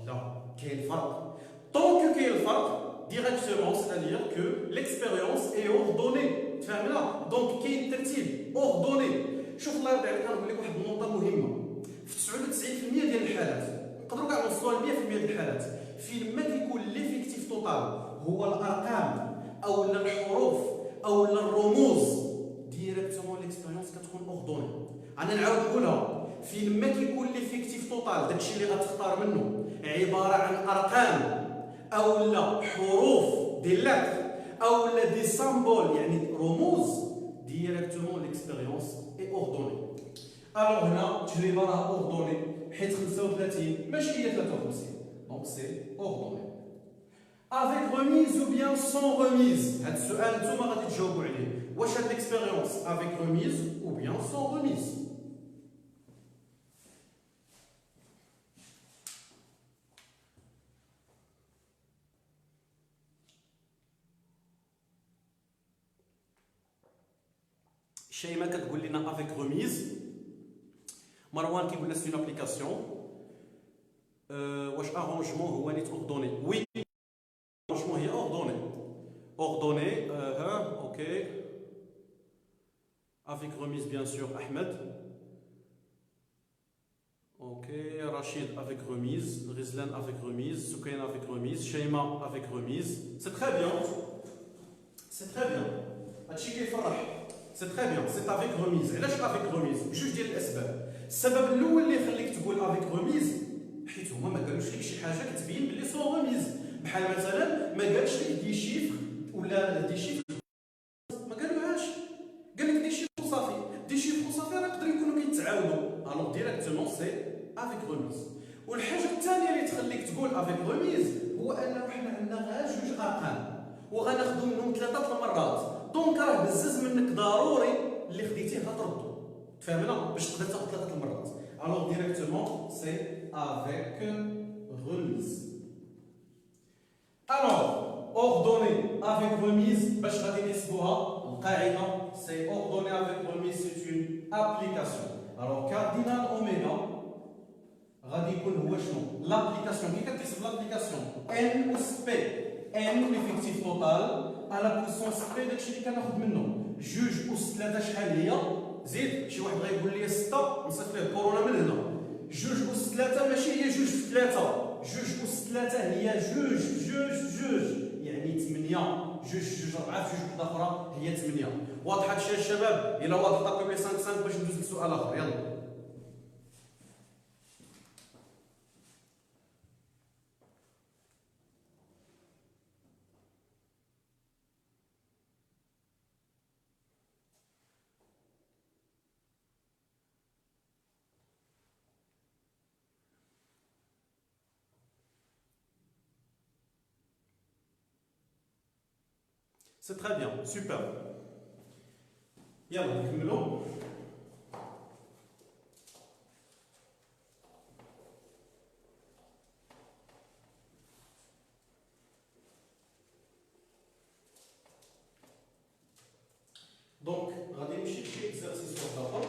لا كاين فرق. طونك كاين الفرق directement c'est-à-dire que l'expérience est ordonnée. تفهمنا؟ دونك كاين ترتيب اوردوني. شوف الله يرضي عليك غنقول لك واحد النقطه مهمه. في 99% ديال الحالات نقدروا كاع نوصلوا ل 100% ديال الحالات فين ما كيكون ليفيكتيف توتال هو الارقام او الحروف او الرموز ديريكتومون ليكسبيريونس كتكون اوردوني. انا نعاود نقولها فين ما كيكون ليفيكتيف توتال داكشي اللي غتختار منه عباره عن ارقام او لا حروف دي لاتر او لا دي سامبول يعني رموز ديريكتومون ليكسبيريونس اي اوردوني. الوغ هنا التجربه راه اوردوني حيت 35 ماشي هي 53 دونك سي اوردوني. avec remise ou bien sans remise هاد السؤال نتوما غادي تجاوبوا عليه. واش هاد ليكسبيريونس avec remise ou bien sans remise؟ شيماء كتقول لنا افيك روميز. مروان كيقول لنا سي اون ابليكاسيون. واش ارونجمون هو نيت اوردوني؟ وي ارونجمون هي اوردوني اوردوني. ها اوكي افيك روميز بيان سور. احمد اوكي. رشيد افيك روميز. غزلان افيك روميز. سكينه افيك روميز. شيماء افيك روميز. سي تري بيان سي تري بيان هادشي كيفرح. سي تري بيان سي افيك روميز. علاش افيك روميز؟ بجوج ديال الاسباب. السبب الاول اللي يخليك تقول افيك روميز حيت هما ما قالوش لك شي حاجه كتبين بلي سون روميز. بحال مثلا ما قالش لك دي شيفر ولا دي شيفر ما قالوهاش. قال لك دي شيفر وصافي. دي شيفر وصافي راه يقدروا يكونوا كيتعاودوا. الوغ ديريكتومون سي افيك روميز. والحاجه الثانيه اللي تخليك تقول افيك روميز هو انه حنا عندنا غير جوج ارقام وغناخذوا منهم 3 المرات دونك راه بزز منك ضروري اللي خديتيه غتردو. تفهمنا باش تقدر تاخذ 3 المرات. الوغ ديريكتومون سي افيك remise. الوغ اوردوني افيك remise باش غادي نحسبوها القاعده سي اوردوني افيك remise سي اون ابليكاسيون. الوغ كاردينال اوميغا غادي يكون هو شنو؟ لابليكاسيون. كي كتحسب لابليكاسيون ان اس بي ان ليفيكتيف توتال على بويسونس بي داكشي اللي كناخذ منه. جوج اس 3 شحال هي؟ زيد شي واحد غايقول لي 6 نصيفط ليه الكورونا من هنا. جوج اس 3 ماشي هي جوج في 3، جوج اس 3 هي جوج يعني 8. جوج 4 في جوج وحده اخرى هي 8. واضح هادشي الشباب؟ الا واضح طابقوا لي 5 باش ندوز للسؤال اخر. يلا c'est très bien, super. يلا نكملوا. دونك غادي نمشي لشي اكزرسيس اخر.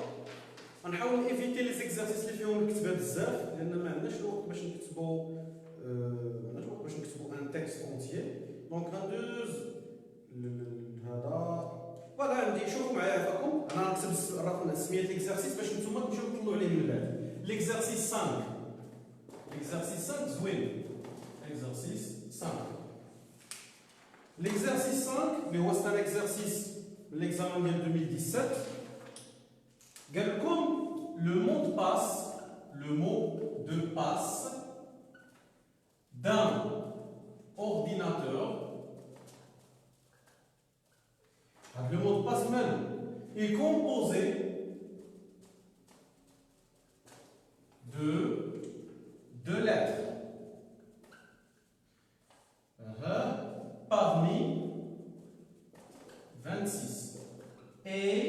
غنحاول ايفيتي لي زيكزارسيس اللي فيهم الكتابه بزاف لان ما عندناش الوقت باش نكتبوا ان تكست اونتيي. دونك غندوز هذا فوالا عندي. شوفوا معايا عفاكم انا غنكتب الرقم سميه ليكزارسيس باش نتوما تمشيو تطلعوا عليه من بعد. ليكزارسيس 5 ليكزارسيس 5 زوين. ليكزارسيس 5 ليكزارسيس 5 اللي هو سان اكزارسيس l'examen ديال 2017 قال لكم le mot de passe d'un ordinateur. Le mot de passe même est composé de 2 lettres parmi 26 et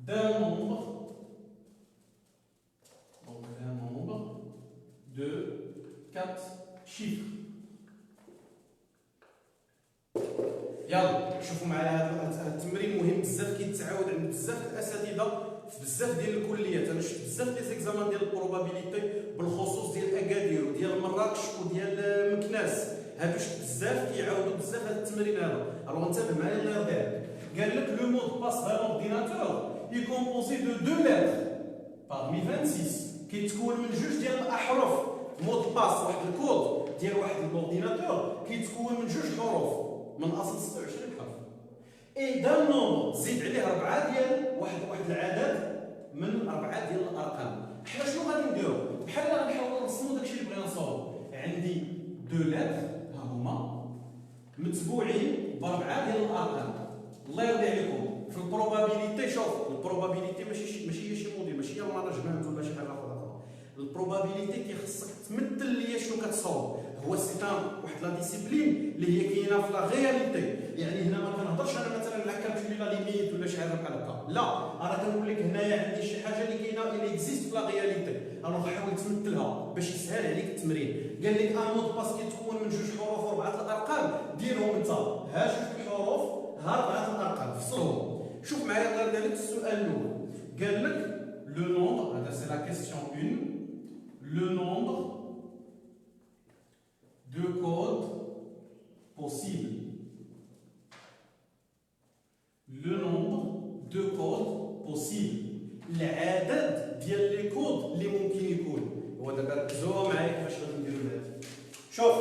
d'un nombre de 4 chiffres. يلا شوفوا معايا هذا التمرين مهم بزاف كيتعاود عند بزاف الاساتذه في بزاف ديال الكليات. انا شفت بزاف ديال زيكزامان ديال البروبابيليتي بالخصوص ديال اكادير وديال مراكش وديال مكناس. هادو شفت بزاف كيعاودوا بزاف هذا التمرين هذا. الوغ انتبه معايا الله يرضيك. قال لك لو مود باس دان اورديناتور اي كومبوزي دو 2 لتر parmi 26 كيتكون من جوج ديال الاحرف. مود باس واحد الكود ديال واحد الاورديناتور كيتكون من جوج حروف من اصل 26 حرف. اي دان نومبر زيد عليه 4 ديال واحد العدد من 4 ديال الارقام. حنا شنو غادي نديرو؟ بحال غنحاولوا نرسموا داكشي اللي بغينا نصاوبو. عندي 2 لتر ها هما متبوعين ب4 ديال الارقام. الله يرضي عليكم في البروبابيليتي. شوف البروبابيليتي ماشي هي شي موديل، ماشي هي ماناجمنت ولا شي حاجه اخرى. البروبابيليتي كيخصك تمثل ليا شنو كتصاوب. هو سيتان واحد لا ديسيبلين اللي هي كاينه في لا رياليتي. يعني هنا ما كنهضرش انا مثلا لا كالكولي لا ليميت ولا شي حاجه بحال هكا، لا انا كنقول لك هنايا عندي شي حاجه اللي كاينه اللي اكزيست في لا رياليتي. انا حاول تمثلها باش يسهل عليك التمرين. قال لك ان مود باس كيتكون من جوج حروف و4 الارقام. ديرهم انت ها جوج الحروف ها 4 الارقام فصلهم. شوف معايا الله يرضي عليك السؤال الاول. قال لك لو نومبر هذا سي لا كيسيون 1 le nombre de codes possibles. Le nombre de codes possibles. العدد ديال لي كود اللي ممكن يكون. هو دابا ركزوا معايا كيفاش غادي نديرو هذا. شوف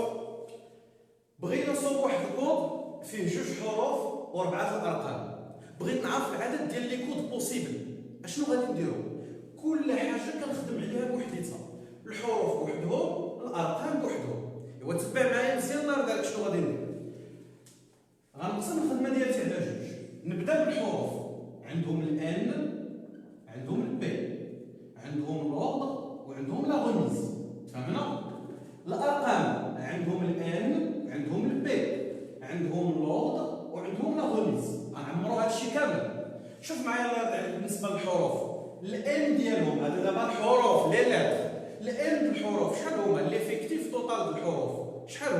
بغينا نصوب واحد الكود فيه جوج حروف و4 الارقام. بغيت نعرف العدد ديال لي كود بوسيبل. اشنو غادي نديرو؟ كل حاجه كنخدم عليها بوحديتها. الحروف بوحدهم الارقام بوحدهم. ايوا تبع معايا مزيان الله يرضي عليك شنو غادي ندير. غنقسم الخدمه ديالتي على جوج. نبدا بالحروف. عندهم الان عندهم البي عندهم لوردر وعندهم لا غوميز. فهمنا؟ الارقام عندهم الان عندهم البي عندهم لوردر وعندهم توتال د الحروف شحال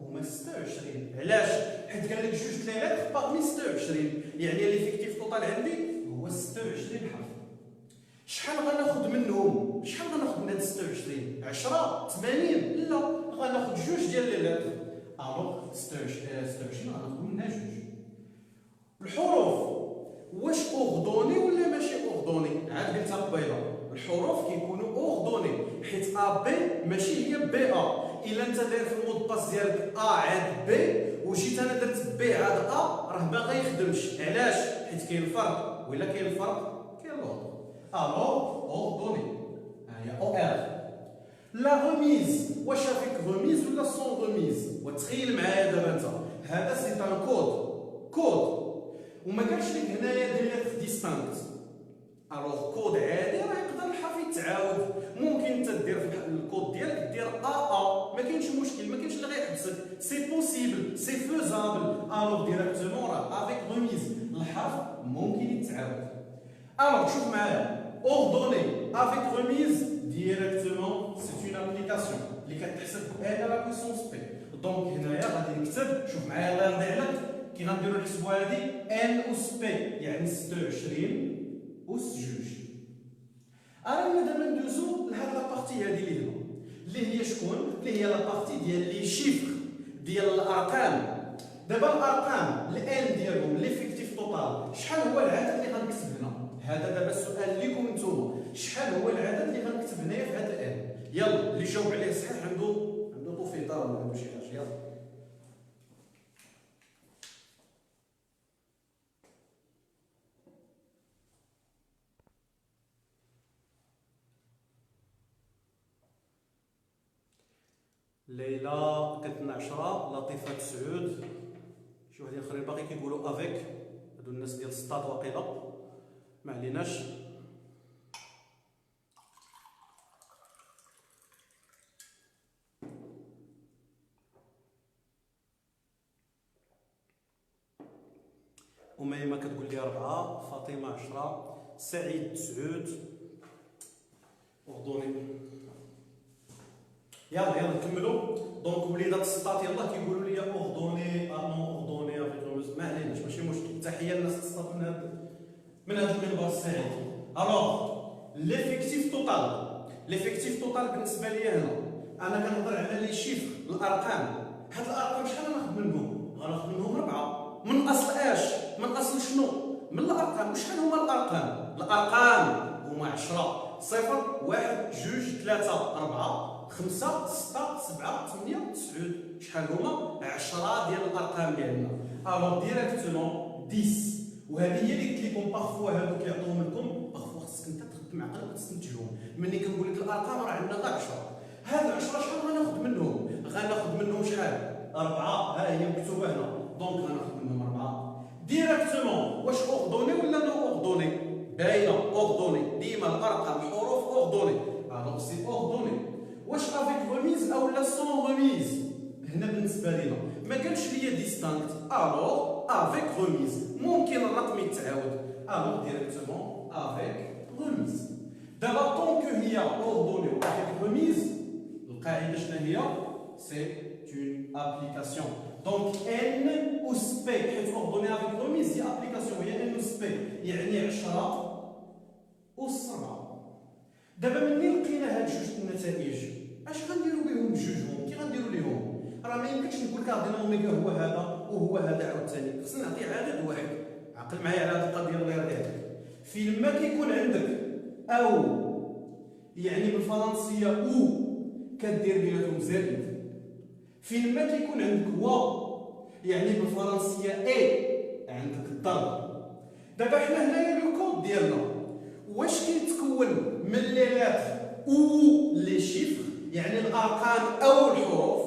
هما 26. علاش؟ حيت قال لك جوج د لي لتر باغمي 26، يعني ليفيكتيف توتال عندي هو 26 حرف. شحال غناخذ منهم؟ شحال غناخذ من هاد 26؟ 10 80؟ لا، غناخذ جوج ديال لي لتر. الوغ 26 غناخذ منها جوج. الحروف واش اوردوني ولا ماشي اوردوني؟ عاد قلتها قبيله، الحروف كيكونوا اوردوني حيت ا بي ماشي هي بي ا. الا انت داير في المود باس ديالك ا عاد بي وجيت انا درت بي عاد ا، راه ما غيخدمش. علاش؟ حيت كاين الفرق، ولا كاين الفرق كاين لوطر. الوغ اوردوني ها هي او ار. لا ريميز واش افيك ريميز ولا سون ريميز؟ وتخيل معايا دابا انت هذا سي ان كود وما قالش لك هنايا دير لك ديستانكت. الوغ كود عادي راه يقدر الحرف يتعاود، ممكن انت دير في الكود ديالك دير ما كاينش مشكل، ما كاينش اللي غيحبسك، سي بوسيبل سي فوزابل. الوغ ديريكتومون راه افيك ريميز الحرف ممكن يتعاود. الوغ شوف معايا اوردوني افيك ريميز ديريكتومون سي اون ابليكاسيون اللي كتحسب ان لا بويسونس بي. دونك هنايا غادي نكتب، شوف معايا الله يرضي عليك كي غنديرو نحسبوا هادي ان اس بي يعني 26 اس جوج. انا دابا ندوزو لهاد لابارتي هادي اللي هنا اللي هي شكون؟ اللي هي لابارتي ديال لي شيفر ديال الارقام. دابا الارقام الان ديالهم ليفيكتيف توتال شحال هو العدد اللي غنكتب هنا؟ هذا دابا السؤال ليكم نتوما، شحال هو العدد اللي غنكتب هنايا في هذا الان؟ يلا اللي جاوب عليه صحيح عنده طوفيطه ولا عنده شي حاجه. يلا ليلى كتنا 10، لطيفه 9، شي واحدين اخرين باقي كيقولوا افيك، هادو الناس ديال السطاد واقيلا ما عليناش. أميمة كتقول لي 4، فاطمة 10، سعيد 9. أردوني. يلا نكملوا. دونك وليدات السطات يلا كيقولوا لي أردوني أردوني ما عليناش ماشي مشكل. تحية للناس السطات من هذا المنبر السعيد. ألوغ ليفيكتيف توتال بالنسبة لي هنا أنا كنهضر على لي شيفر الأرقام. هاد الأرقام شحال غناخذ منهم؟ غناخذ منهم 4 من أصل من أصل شنو؟ من الأرقام. وشحال هما الأرقام؟ الأرقام هما 10 0 1 2 3 4 5 6 7 8 9. شحال هما؟ 10 ديال الأرقام ديالنا. ألوغ ديريكتومون 10. وهذه هي اللي قلت لكم باغفوا هادو كيعطيوهم لكم، باغفوا خصك انت تخدم عقلك وتستنتجهم. ملي كنقول لك الأرقام راه عندنا غير 10. هاد 10 شحال غناخذ منهم؟ غناخذ منهم شحال؟ 4. ها هي مكتوبة هنا، دونك غناخذ منهم 4 ديريكتومون. واش اوردوني ولا نو اوردوني؟ باينه اوردوني، ديما الارقام الحروف اوردوني. الوغ سي اوردوني. واش افيك ريميز او لا سون ريميز؟ هنا بالنسبه لينا ما قالش ليا ديستانكت، الوغ افيك ريميز ممكن الرقم يتعاود. الوغ ديريكتومون افيك ريميز. دابا طونكو هي اوردوني و افيك ريميز القاعده شنو هي؟ سي une application. Donc n اس بي حيت اوردوني افيك ريميز هي ابليكاسيون، هي n اس بي يعني 10 اس 4. دابا ملي لقينا هاد جوج النتائج اش غنديروا بهم جوجهم؟ كي غنديروا ليهم؟ راه ما يمكنش نقول لك عطينا اوميغا هو هذا وهو هذا عاوتاني، خصنا نعطي عدد واحد. عقل معايا على هاد القضيه الله يرضي عليك. فين ما كيكون عندك او يعني بالفرنسيه او كدير بيناتهم زائد، فين ما كيكون عندك و يعني بالفرنسيه اي عندك الضرب. دابا حنا هنايا لو كود ديالنا واش كيتكون من لي لاتر او لي شيفر يعني الارقام او الحروف،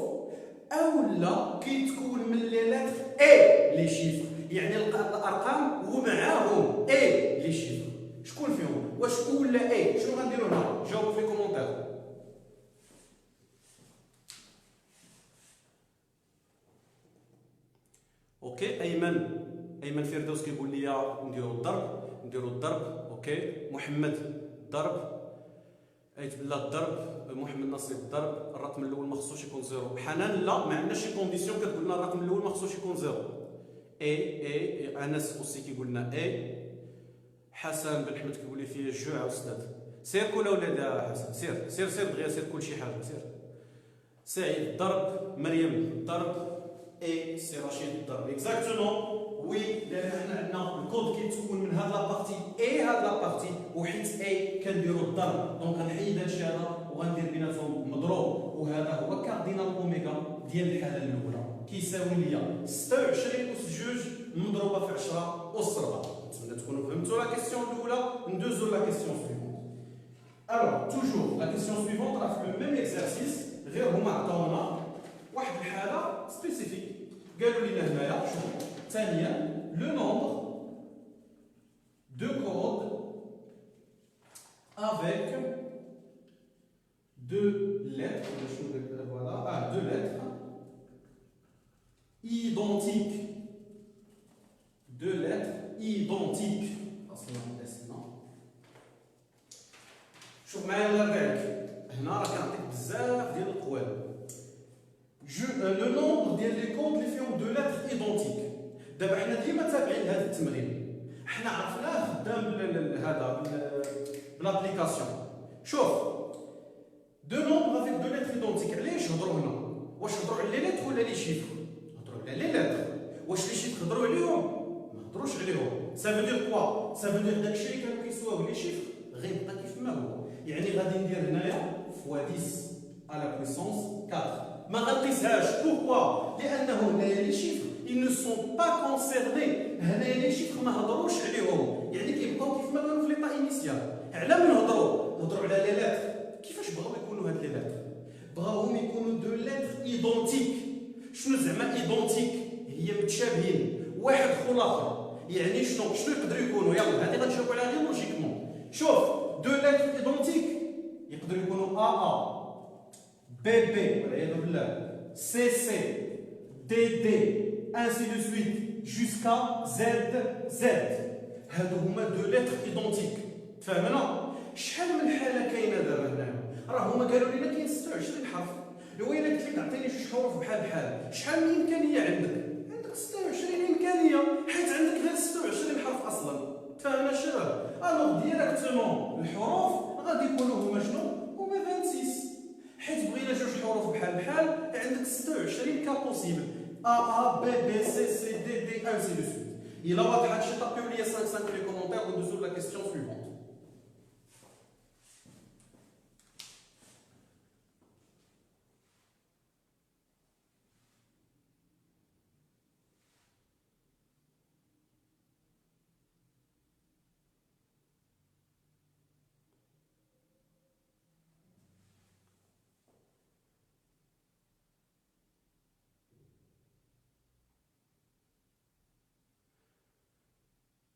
او لا كيتكون من لي لاتر اي لي شيفر يعني الارقام ومعاهم اي لي شيفر. شكون فيهم؟ واش او ولا اي؟ شنو غنديروا هنا؟ جاوبوا في الكومونتير. اوكي ايمن فردوس كيقول لي نديروا الضرب. اوكي محمد ضرب. عيط بلا الضرب محمد نصير الضرب الرقم الاول ما خصوش يكون زيرو. حنان لا ما عندناش شي كونديسيون كتقول لنا الرقم الاول ما خصوش يكون زيرو. اي انس اوسي كيقول لنا اي. حسن بن حمد كيقول لي فيه الجوع استاذ. سير كل اولاد يا حسن، سير دغيا سير كل شي حاجه سير. سعيد الضرب، مريم الضرب، اي سي رشيد الضرب اكزاكتومون. وي لان حنا عندنا الكود كيتكون من هاد لابارتي اي هاد لابارتي، وحيت اي كنديرو الضرب دونك غنحيد هادشي هذا وغندير بيناتهم مضروب، وهذا هو كاردينال اوميغا ديال الحاله الاولى كيساوي ليا 26 اس 2 مضروبه في 10 اس 4. نتمنى تكونوا فهمتوا لا كيسيون الاولى. ندوزو لا كيسيون سويفونت. الوغ توجور لا كيسيون سويفونت راه في لو ميم اكزرسيس، غير هما عطاونا واحد الحاله سبيسيفيك. قالوا لنا هنايا شوفوا ثانيا لو نومبر دو كود avec deux lettres, voilà, deux lettres identiques, deux lettres identiques. شوف معايا الله يرضيك، هنا راه كيعطيك بزاف ديال القوالب. لو نومبر ديال لي كود اللي فيهم دو لتر ايدونتيك. دابا حنا ديما تابعين هذا التمرين، حنا عرفناه خدام هذا بالابليكاسيون. شوف دو نومبر افيك دو لتر ايدونتيك، علاش هضروا هنا؟ واش هضروا على لي لتر ولا لي شيفر؟ هضروا على لي لتر. واش لي شيفر هضروا عليهم؟ ما هضروش عليهم. سا فو دير كوا؟ سا فو دير داكشي اللي كانوا كيسواو لي شيفر غيبقى كيف ما هو. يعني غادي ندير هنايا فوا 10 على بويسونس 4. ما غنقيسهاش. بوركوا؟ لانه هنايا لي شيفر ils ne sont pas concernés. هنايا لي شيفر ما هضروش عليهم، يعني كيبقاو كيف ما كانوا في ليطا انيسيال. على من هضروا على لي لتر. كيفاش بغاو يكونوا هاد لي لتر؟ بغاوهم يكونوا دو لتر ايدونتيك. شنو زعما ايدونتيك؟ هي متشابهين واحد خو الاخر. يعني شنو يقدروا يكونوا؟ يلا هذه غنجاوبوا عليها غير لوجيكمون. شوف دو لتر ايدونتيك يقدروا يكونوا ا بي بي والعياذ بالله، سي سي، دي دي، ainsi de suite jusqu'à زد زد. هادو هما دو لتر ايدونتيك. تفهمنا؟ شحال من حاله كاينه دابا هنايا؟ راه هما قالوا لنا كاين 26 حرف. لو الا قلت لك عطيني جوج حروف بحال بحال، شحال من امكانيه عندك 26 امكانيه، حيت عندك غير 26 حرف اصلا. تفهمنا الشباب؟ الوغ ديريكتومون الحروف غادي يكونوا هما شنو؟ هما 26. حيت بغينا جوج حروف بحال بحال، عندك 26 كا بوسيبل. ا بي بي سي سي دي دي انسي دو سويت. الا واضح هادشي طابيو ليا 5 في لي كومونتير وندوزو لا كيسيون سويفونت.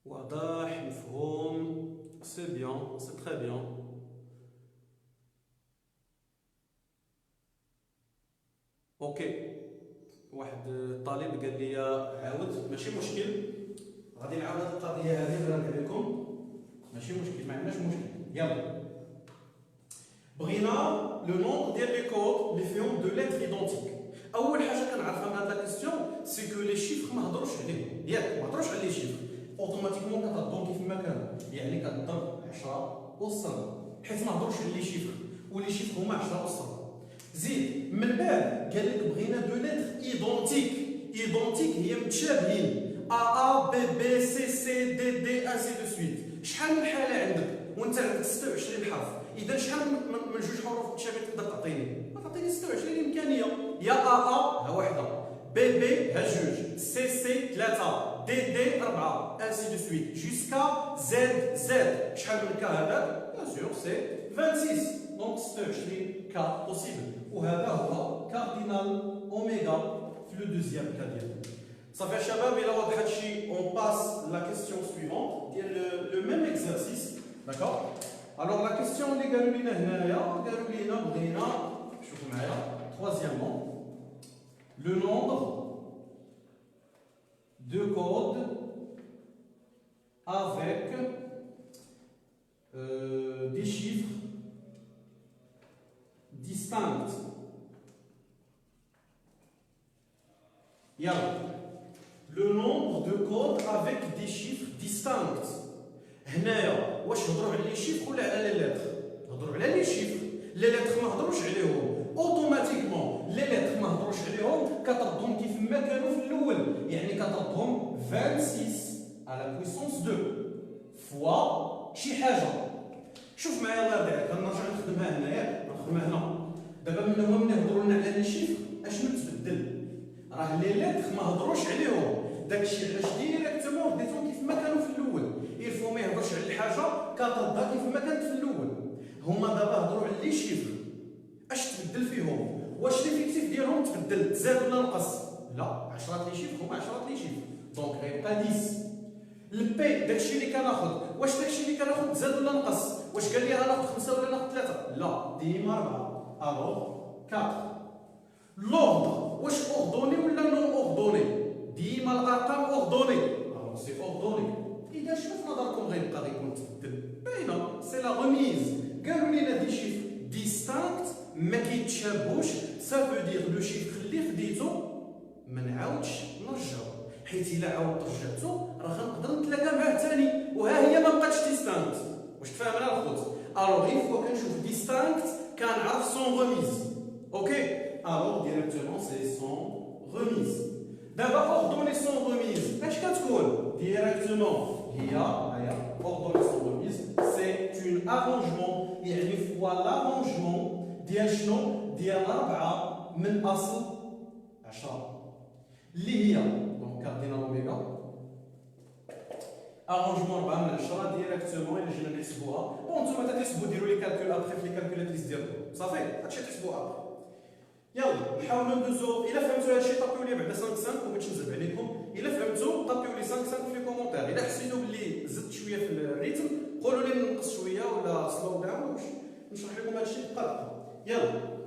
واضح مفهوم سي بيان سي تري بيان. اوكي واحد الطالب قال لي عاود، ماشي مشكل غادي نعاود هاد القضيه هذه نراجع لكم، ماشي مشكل ما عندناش مشكل. يلا بغينا لو نومبر ديال لي كود اللي فيهم دو لتر ايدونتيك. اول حاجه كنعرفها من هاد لا كيسيون سي كو لي شيفر ما هضروش عليهم، ياك ما هضروش على لي شيفر اوتوماتيكمون كتردهم كيف ما كانوا، يعني كتضرب 10 أس 4 حيت ما هضروش على لي شيفر، ولي شيفر هما 10 أس 4. زيد من بعد قال لك بغينا دو لتر ايدونتيك. ايدونتيك هي متشابهين، ا بي بي سي سي دي دي انسي دو سويت. شحال من حاله عندك وانت عندك 26 حرف؟ اذا شحال من جوج حروف متشابهين تقدر تعطيني؟ ما تعطيني 26 امكانيه. يا ها واحده، بي بي ها جوج، سي سي 3، دي دي 4 انسي دو سويت جوسكا زد زد. شحال من كا هذاك؟ بيان سور سي 26. دونك 26 كا بوسيبل، وهذا هو كاردينال اوميغا في لو دوزيام كا ديالنا. صافي يا شباب الى واضح هادشي اون باس لا كيسيون سويفونت ديال لو ميم اكزرسيس. داكور. الوغ لا كيسيون اللي قالوا لنا هنايا قالوا لنا بغينا شوفوا معايا troisièmement le nombre de codes avec des chiffres distinct. يلا le nombre de codes avec des chiffres distincts. هنايا واش هضروا على لي شيفر ولا على لي لتر؟ هضروا على لي شيفر. لي لتر ما هضروش عليهم اوتوماتيكمون. لي لتر ما هضروش عليهم كتردهم كيف ما كانوا في الاول، يعني كتردهم 26 على بويسونس 2 فوا شي حاجه. شوف معايا الله يرضي عليك، غنرجع نخدمها هنايا، نخدمها هنا. دابا من هما ملي هضروا لنا على لي شيفر اشنو تبدل؟ راه لي لتر ما هضروش عليهم، داكشي علاش ديريكتومون ديتهم كيف ما كانوا في الاول. يلفو ما يهضرش على الحاجه كتردها كيف ما كانت في الاول. هما دابا هضروا على لي شيفر، اش تبدل فيهم؟ واش ليفيكتيف ديالهم تبدل تزاد ولا نقص؟ لا، 10 لي شيفر هما 10 لي شيفر، دونك غيبقى 10. البي داكشي اللي كناخذ، واش داكشي اللي كناخذ تزاد ولا نقص؟ واش قال لي غناخذ 5 ولا ناخذ 3؟ لا، ديما 4. الوغ 4. لوردر واش اوردوني ولا نون اوردوني؟ ديما الارقام اوردوني. الوغ سي اوردوني. اذا شنو في نظركم غيكون تبدل؟ باينه، سي لا غوميز. قالوا لينا دي شيفر ديستانكت ما كيتشابهوش، سافو دير لو شيفر اللي خديتو ما نعاودش نرجعو، حيت الا عاودت رجعتو راه غنقدر نتلاقى معاه ثاني، وها هي ما بقاتش ديستانكت. واش تفاهمنا الخوت؟ الوغ غير فوا كنشوف ديستانكت كنعرف سون غوميز. اوكي، الوغ ديريكتومون سي سون غوميز. دابا اوردوني سون غوميز اش كتكون؟ ديريكتومون هي اوردوني سون غوميز سي اون ارونجمون، يعني فوا لارونجمون ديال شنو؟ ديال 4 من اصل 10 اللي هي دونك كاردينا لوميغا. ارونجمون 4 من 10 ديريكتومون الا جينا نحسبوها. بون نتوما تحسبوا ديروا لي كالكول ابخي في لي كالكولاتريس ديالكم، صافي هادشي تحسبوها ابخي. يلا نحاولوا ندوزو. الا فهمتوا هادشي طابيو لي بعدا 5 5 وباش نزل عليكم. الا فهمتوا طابيو لي 5 5 في لي كومونتير. الا حسيتوا باللي زدت شويه في الريتم قولوا لي ننقص شويه ولا سلو داون باش نشرح لكم هادشي بدقه. يلا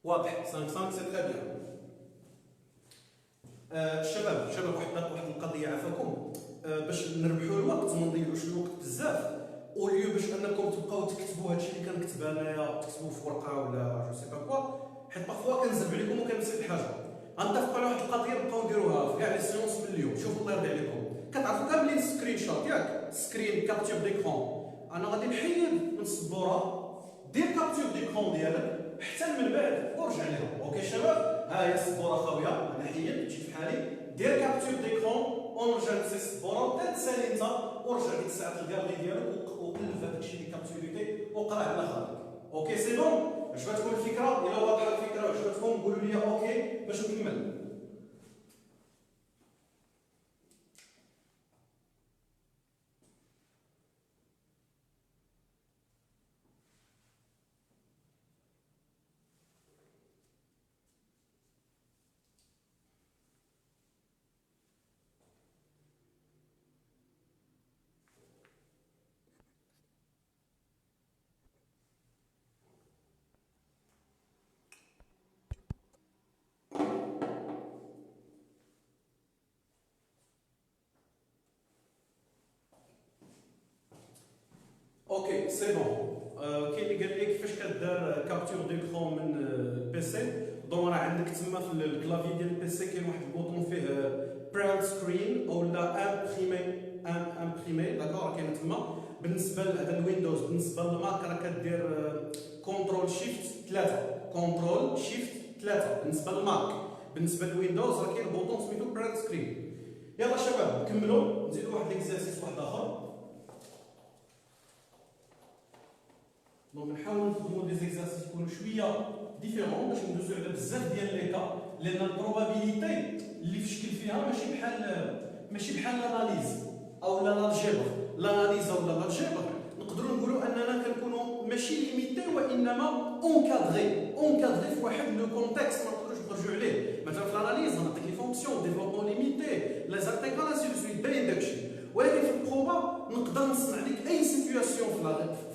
واضح 5 5 سي تري بيان. شباب واحد القضيه عافاكم، باش نربحوا الوقت وما نضيعوش الوقت بزاف، اوليو باش انكم تبقاو تكتبوا هادشي اللي كنكتب انايا تكتبوه في ورقه ولا جو سي با كوا، حيت بارفوا كنزرب عليكم وكنسيت الحاجه. غنتفقوا على واحد القضيه نبقاو نديروها في كاع لي سيونس من اليوم. شوفوا الله يرضي عليكم، كتعرفوا كاملين سكرين شوت ياك؟ سكرين كابتور ديكرون. انا غادي نحيد من السبوره، دير كابتور ديكرون ديالك حتى من بعد ورجع ليها. اوكي شباب، ها هي السبوره خاويه، انا حيد مشيت في حالي، دير كابتور ديكرون ونرجع نسي السبوره وبدا تسالي انت ورجع ديك الساعه الكالي ديالك وقلب هذاك الشيء اللي كابتوريتي وقراه على خاطرك. اوكي سي بون؟ عجبتكم الفكره؟ الا واضحه الفكره وعجبتكم قولوا لي اوكي باش نكمل. اوكي سي بون. كاين اللي قال لي كيفاش كدار كابتور ديكرون من البيسي. دونك راه عندك تما في الكلافي ديال البيسي كاين واحد البوطون فيه برنت سكرين اولا امبريمي داكور، كاين تما. بالنسبه لهذا الويندوز، بالنسبه للماك راه كدير كونترول شيفت 3. كونترول شيفت 3 بالنسبه للماك. بالنسبه للويندوز راه كاين بوطون سميتو برنت سكرين. يلا شباب نكملوا، نزيدوا واحد ليكزارسيس واحد اخر. دونك نحاول نخدموا دي زيكزارسيس يكونوا شويه ديفيرون باش ندوزو على بزاف ديال لي كا، لان البروبابيليتي اللي في شكل فيها ماشي بحال لاناليز او لالجبر. لاناليز او لالجبر نقدروا نقولوا اننا كنكونوا ماشي ليميتي وانما اونكادري في واحد لو كونتكست ما نقدروش نخرجوا عليه. مثلا في الاناليز غنعطيك لي فونكسيون ديفلوبمون ليميتي لي زانتيغرال انسي دو سويت باين داكشي، ولكن في البروبا نقدر نصنع لك اي سيتوياسيون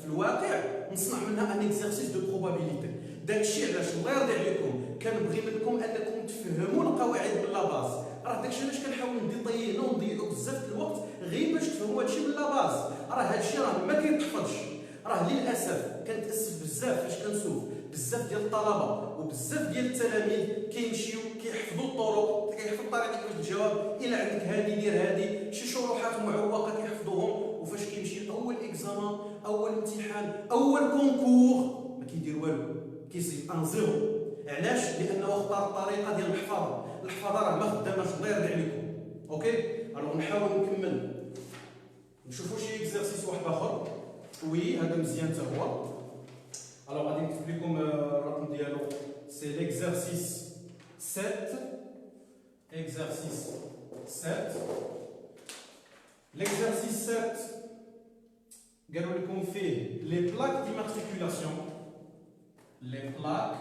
في الواقع نصنع منها ان اكزرسيس دو بروبابيليتي. داكشي علاش الله يرضي عليكم كنبغي منكم انكم تفهموا القواعد من لا باز. راه داكشي علاش كنحاول نديطيينا ونضيعوا بزاف د الوقت غير باش تفهموا هادشي من لا باز. راه هادشي راه ما كيتحفظش. راه للاسف كنتاسف بزاف فاش كنشوف بزاف ديال الطلبه وبزاف ديال التلاميذ كيمشيو كيحفظوا الطرق، كيحفظ طريقه الجواب، الا عندك هادي دير هادي، شي شروحات معوقه كيحفظوهم، وفاش كيمشي اول اكزامان اول امتحان اول كونكور ما كيدير والو، كيصيب ان زيرو. علاش؟ لانه اختار الطريقه ديال الحفاظه. الحفاظه راه ما خداماش، الله يرضي عليكم. اوكي الوغ نحاول نكمل نشوفوا شي اكزرسيس واحد اخر. وي هذا مزيان حتى هو. الوغ غادي نكتب لكم الرقم ديالو، سي ليكزرسيس 7. اكزرسيس 7. ليكزرسيس 7 قالوا لكم فيه لي بلاك ديمارتيكولاسيون. لي بلاك.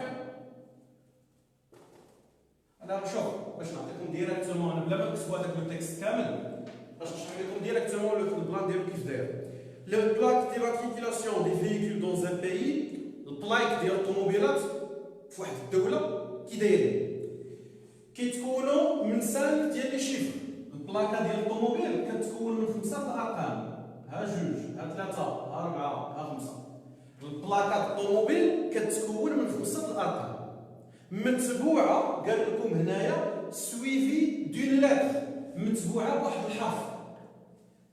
انا شوف باش نعطيكم ديريكتومون، انا بلا ما نكتب هذاك لو تكست كامل باش نشرح لكم ديريكتومون لو بلان ديالو كيف داير. لي بلاك ديمارتيكولاسيون دي فييكول دون ان بيي، البلايك ديال الطوموبيلات في واحد الدوله كي دايرين كيتكونوا من 5 ديال لي شيفر. البلاكه ديال الطوموبيل كتكون من 5 الارقام، ها 2 ها 3 ها 4 ها 5. البلاكه الطوموبيل كتكون من 5 الارقام متبوعه، قال لكم هنايا سويفي دون لتر، متبوعه بواحد الحرف.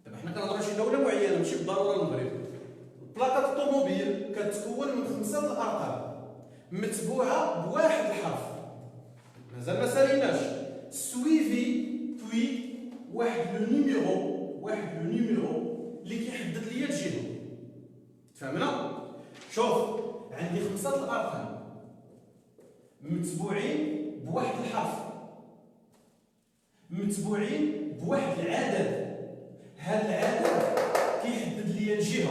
دابا حنا كنهضروا على شي دوله معينه ماشي بالضروره المغرب. البلاكه الطوموبيل كتكون من 5 الارقام متبوعه بواحد الحرف، مازال ما ساليناش. سويفي بوي واحد لو نيميرو اللي كيحدد ليا الجهه. فهمنا؟ شوف عندي 5 الارقام متبوعين بواحد الحرف، متبوعين بواحد العدد. هذا العدد كيحدد ليا الجهه.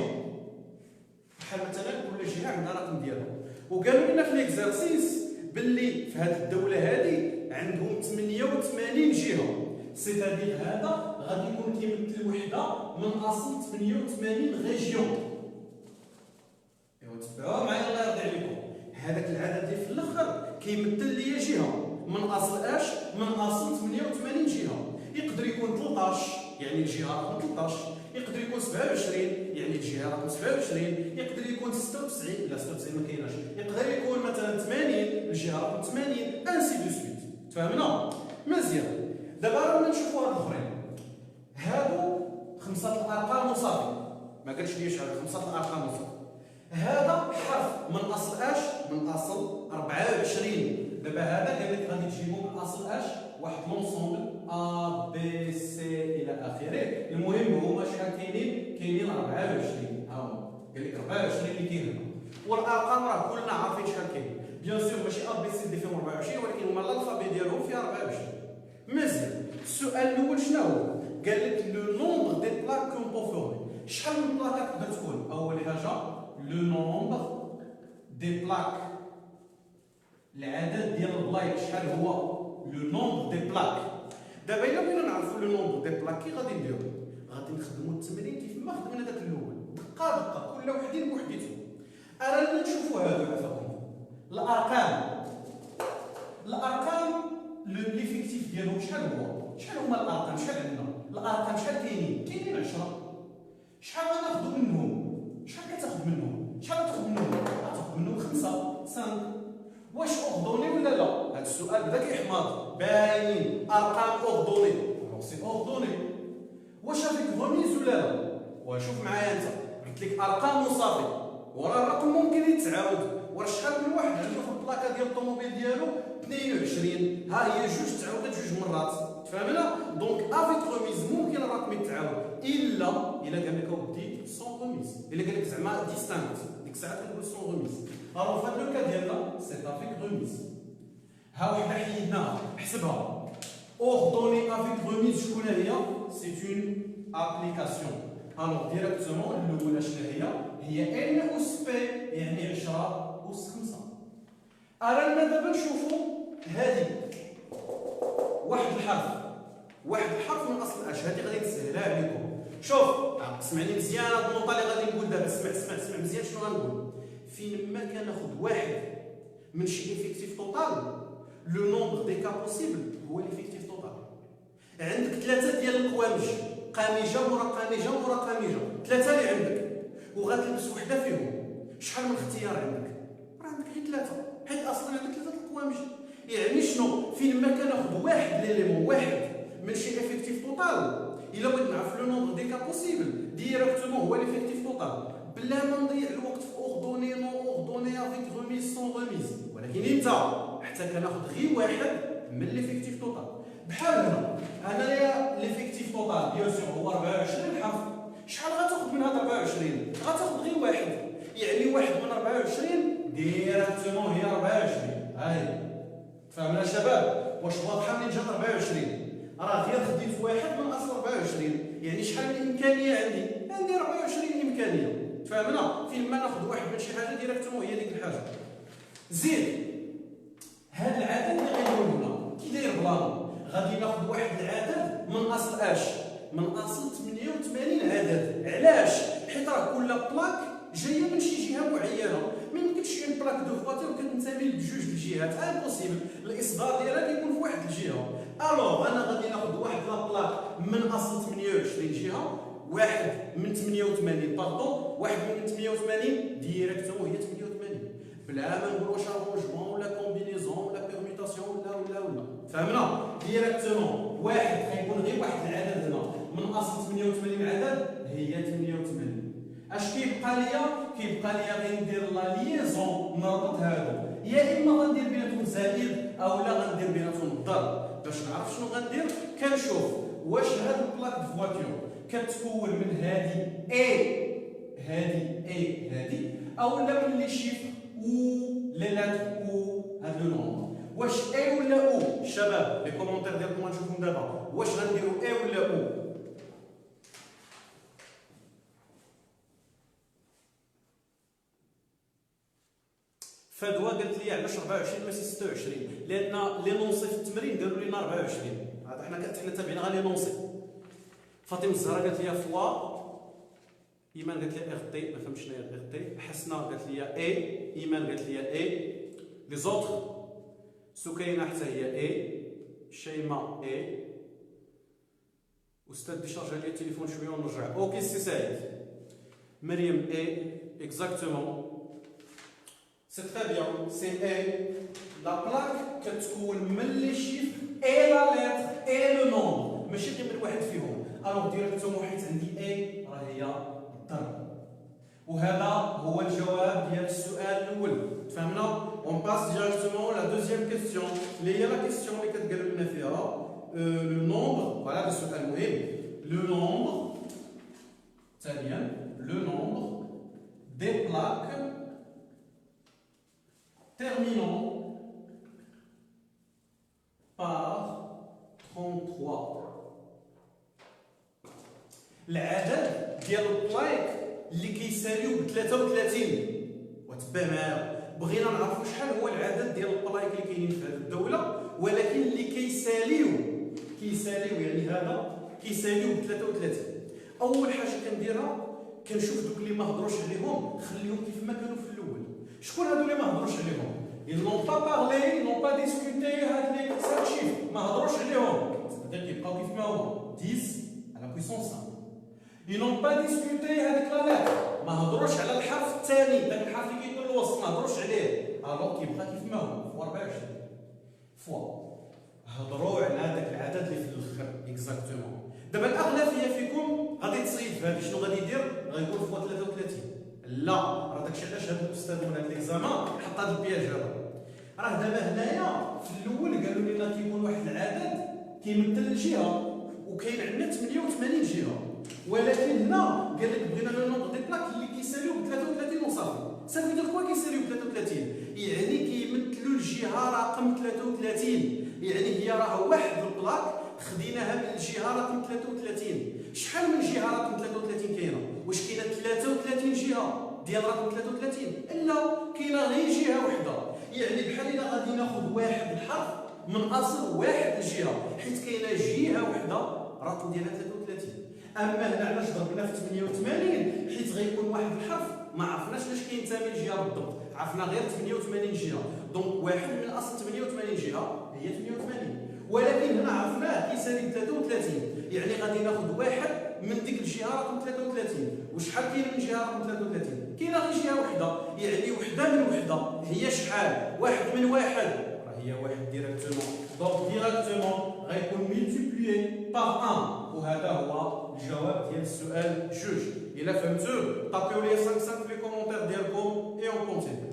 بحال مثلا كل جهه عندها رقم ديالها، وقالوا لنا في ليكزارسيس باللي في هذه الدوله هذه عندهم 88 جهه. سيتادير هذا غادي يكون كيمثل وحده من اصل 88 ريجيون. ايوا تبعوها معايا الله يرضي عليكم. هذاك العدد اللي في الاخر كيمثل ليا جهه من اصل اش؟ من اصل 88 جهه. يقدر يكون 13 يعني الجهه رقم 13، يقدر يكون 27 يعني الجهه رقم 27، يقدر يكون 96 لا 96 ما كايناش، يقدر يكون مثلا 80 الجهه رقم 80 انسي دو سويت. تفهمنا؟ مزيان. دابا رانا نشوفوا هاد الاخرين، هادو 5 الارقام وصافي، ما قالش لي شحال 5 الارقام وصافي. هذا حرف من اصل اش؟ من اصل 24. دابا هذا قال لك غادي تجيبو من اصل اش؟ واحد لونسومبل ا بي سي الى اخره. المهم هما شحال كاينين؟ كاينين 24. ها هو قال لك 24 اللي كاين هنا، والارقام راه كلنا عارفين شحال كاين. بيان سور ماشي ا بي سي دي فيهم 24، ولكن هما الالفابي ديالهم فيها 24. مزيان. السؤال الاول شنو هو؟ قال لك لو نومبر دي بلاك كومبوفورمي. شحال من بلاكه تقدر تكون؟ اول حاجه لو نومبر دي بلاك، العدد ديال البلايك شحال هو؟ لو نومبر دي بلاك. دابا الا بغينا نعرفوا لو نومبر دي بلاك كي غادي نديرو؟ غادي نخدموا التمرين كيف ما خدمنا داك الاول، دقه دقه كل وحدين بوحديتهم. انا نشوفوا هادو عفاكم الارقام. الارقام ليفيكتيف ديالهم شحال هو؟ شحال هما الارقام؟ شحال عندنا؟ الارقام شحال كاينين؟ كاينين 10. شحال غناخذوا منهم؟ شحال كتاخذ منهم؟ شحال تاخذ منهم؟ غتاخذ منهم 5 5. واش اوردوني ولا لا؟ هذا السؤال بدا كيحماض. باين ارقام اوردوني، سي اوردوني. واش افيك غوميز ولا لا؟ وشوف معايا انت، قلت لك ارقام وصافي، وراه الرقم ممكن يتعاود. وراه شحال من واحد عنده في البلاكه ديال الطوموبيل ديالو 22، ها هي جوج تعاودت 2 مرات. تفهمنا؟ دونك افيك غوميز ممكن الرقم يتعاود، الا قال لك اودي سون غوميز، الا قال لك زعما ديستانكت، ديك الساعه كنقول سون غوميز. الوغ في هذا لو كا ديالنا سي افيك غوميز. ها وحده حيدناها، حسبها. اوردوني افيك غوميز شكون هي؟ سي اون ابليكاسيون. الوغ ديريكتومون الاولى شنو هي ان اس بي، يعني 10 اس 5. رانا دابا نشوفوا هذه واحد الحرف من اصل اش. هذه غادي نسهلها عليكم. شوف اسمعني مزيان هاد النقطه اللي غادي نقول دابا. اسمع مزيان شنو غنقول. فين ما كناخذ واحد من شي افيكتيف توتال، لو نومبر دي كا بوسيبل هو ليفيكتيف توتال. عندك ثلاثه ديال القوامج، قامجه مورا قامجه مورا قامجه، ثلاثه اللي عندك وغتلبس وحده فيهم، شحال من اختيار عندك؟ راه عندك غير ثلاثه، حيت اصلا عندك ثلاثه القوامج. يعني شنو؟ فين ما كناخذ واحد ليليمون واحد من شي افيكتيف توتال، الا بغيت نعرف لو نومبر دي كا بوسيبل ديريكتومون هو ليفيكتيف توتال، بلا ما نضيع الوقت في اوردوني نو اوردوني افيك غوميز سون غوميز. ولكن امتى؟ حتى كناخذ غير واحد من ليفيكتيف توتال. بحال هنا ليفيكتيف توتال بيان سور هو 24 حرف، شحال غتاخذ من هاد 24؟ غتاخذ غير واحد، يعني واحد من 24 ديريكتومون هي 24. هاي فهمنا شباب؟ واش واضحه منين جات 24؟ راه غير خديت واحد من اصل 24، يعني شحال من امكانيه عندي 24 امكانيه. فهمنا؟ فين ما ناخذ واحد من شي حاجه ديريكتومون هي ديك الحاجه. زيد هاد العدد اللي غيقول هنا كي داير بلان، غادي ناخذ واحد العدد من اصل اش؟ من اصل 88 عدد. علاش؟ حيت راه كل بلاك جايه من شي جهه معينه، ما يمكنش اون بلاك دو فواتور كتنتمي لجوج الجهات، امبوسيبل، الاصدار ديالها كيكون في واحد الجهه. الوغ انا غادي ناخذ واحد لا بلاك من اصل 28 جهه، واحد من 88 باردون، واحد من 88 ديريكتومون هي 88، بلا ما نقول واش رونجمون ولا كومبينيزون ولا بيرميتاسيون ولا فهمنا؟ ديريكتومون واحد غيكون غير واحد العدد هنا من اصل 88 عدد هي 88. اش كيبقى ليا؟ كيبقى ليا غير ندير لا ليزون نربط هادو، يا اما غندير بيناتهم زائد او لا غندير بيناتهم الضرب. باش نعرف شنو غندير كنشوف واش هاد البلاك دو فواتور كتكون من هادي هادي او لا من لي شيفر او لي لاتر او هاد لو نومبر. واش ولا او؟ شباب لي كومونتير ديالكم غنشوفهم دابا، واش غنديروا ولا او؟ فدوى قالت لي علاش 24 ماشي 26؟ لان لي نونسي في التمرين قالوا لنا 24، هذا حنا تابعين غير لي نونسي. فاطمه الزهراء قالت لي فوا، ايمان قالت لي ار تي، ما فهمتش شنو هي ار تي. حسنه قالت لي ايمان قالت لي لي زوتر. سكينه حتى هي شيماء استاذ ديشارجا لي التليفون شويه ونرجع. اوكي سي سعيد. مريم اكزاكتومون سي تري بيان، سي لا بلاك كتكون من لي شيفر لا لتر لو نومبر، ماشي غير من واحد فيهم. الوغ ديريكتومون حيت عندي راه هي الضرب، وهذا هو الجواب ديال السؤال الاول. فهمنا؟ اون باس ديريكتومون لا دوزيام كيستيون اللي هي لا كيستيون اللي كتقال لنا فيها لو نومبر. فوالا هذا السؤال مهم. لو نومبر ثانيا لو نومبر دي بلاك terminant par 33. العدد ديال البلايك اللي كيساليو ب 33. وتبع معايا، بغينا نعرفوا شحال هو العدد ديال البلايك اللي كاينين في هذه الدوله، ولكن اللي كيساليو يعني هذا كيساليو ب 33. اول حاجه كنديرها كنشوف دوك اللي ما هضروش عليهم خليهم كيف ما كانوا في الاول. شكون هادو اللي ما هضروش عليهم؟ ils n'ont pas parlé, ils n'ont pas discuté هاد لي 5 chiffres ما هضروش عليهم، c'est-à-dire كيبقاو كيف ما هما 10 على puissance 5. ils n'ont pas discuté هذيك لا lettre ما هضروش على الحرف الثاني، داك الحرف اللي كيكون الوسط ما هضروش عليه، الوغ كيبقى كيف ما هو فوا 24 فوا هضروا على داك العدد اللي في الاخر اكزاكتومون. دابا الاغلبيه فيكم غادي تصيد في هذا، شنو غادي يدير؟ غيقول فوا 33. لا راه داكشي علاش هذا الاستاذ من هذا ليكزامان حط هذا البياج هذا. راه دابا هنايا في الاول قالوا لنا كيكون واحد العدد كيمثل الجهه وكاين عندنا 88 جهه، ولكن هنا قال لك بغينا لو نومبر دي بلاك اللي كيساليو ب 33 وصافي. صافي دير كوا كيساليو ب 33 يعني كيمثلوا الجهه رقم 33، يعني هي راه واحد البلاك خديناها من الجهه رقم 33. شحال من جهه رقم 33 كاينه؟ واش كاينه 33 جهه ديال رقم 33؟ لا، كاينه غير جهه وحده. يعني بحال الا غادي ناخذ واحد الحرف من اصل واحد الجهه، حيت كاينه جهه وحده رقم ديالها 33. اما هنا علاش ضربنا في 88؟ حيت غيكون واحد الحرف ما عرفناش لاش كينتمي الجهه بالضبط، عرفنا غير 88 جهه، دونك واحد من اصل 88 جهه هي 88. ولكن هنا عرفناه كيسالي 33، يعني غادي ناخذ واحد من ديك الجهه رقم 33. وشحال كاين من جهه رقم 33؟ كاينه غير جهه وحده، يعني وحده من وحده هي شحال؟ واحد من واحد راه هي واحد ديريكتومون. دونك ديريكتومون غيكون ملتيبليي بار 1، وهذا هو الجواب ديال السؤال جوج. الا فهمتوا طابيو لي 5 في لي كومونتير ديالكم اي اون كونتينيو.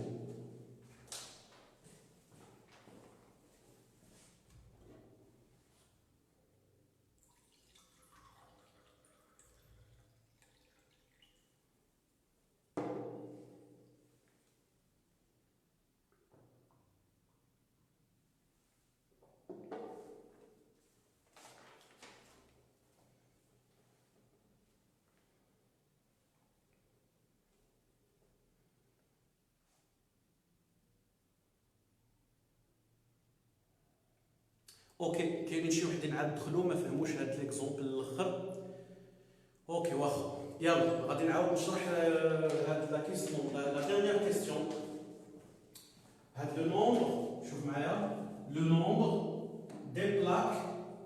اوكي، كاينين شي وحدين عاد دخلوا ما فهموش هاد ليكزومبل الاخر. اوكي واخا، يلا غادي نعاود نشرح هاد لا كيسيون، لا ديرنيير كيسيون. هاد لو نومبر، شوف معايا، لو نومبر دي بلاك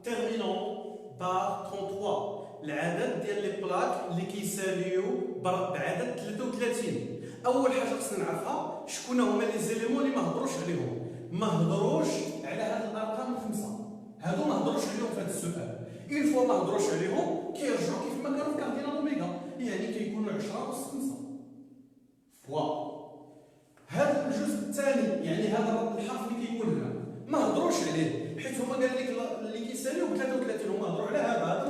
تيرمينون بار 33، العدد ديال لي بلاك اللي كيساليو بعدد 33. اول حاجه خصنا نعرفها شكون هما لي زيليمون اللي ما هضروش عليهم. ما هضروش على هاد الارقام الخمسه، هادو ما هضروش عليهم في هاد السؤال. اون فوا ما هضروش عليهم كيرجعوا كيف ما كانوا في كاردينال اوميغا، يعني كيكونوا 10 أس 5 فوا. هذا الجزء الثاني، يعني هذا الحرف اللي كيكون هنا ما هضروش عليه، حيت هما قال لك اللي كيساليو 33 هما هضروا على هذا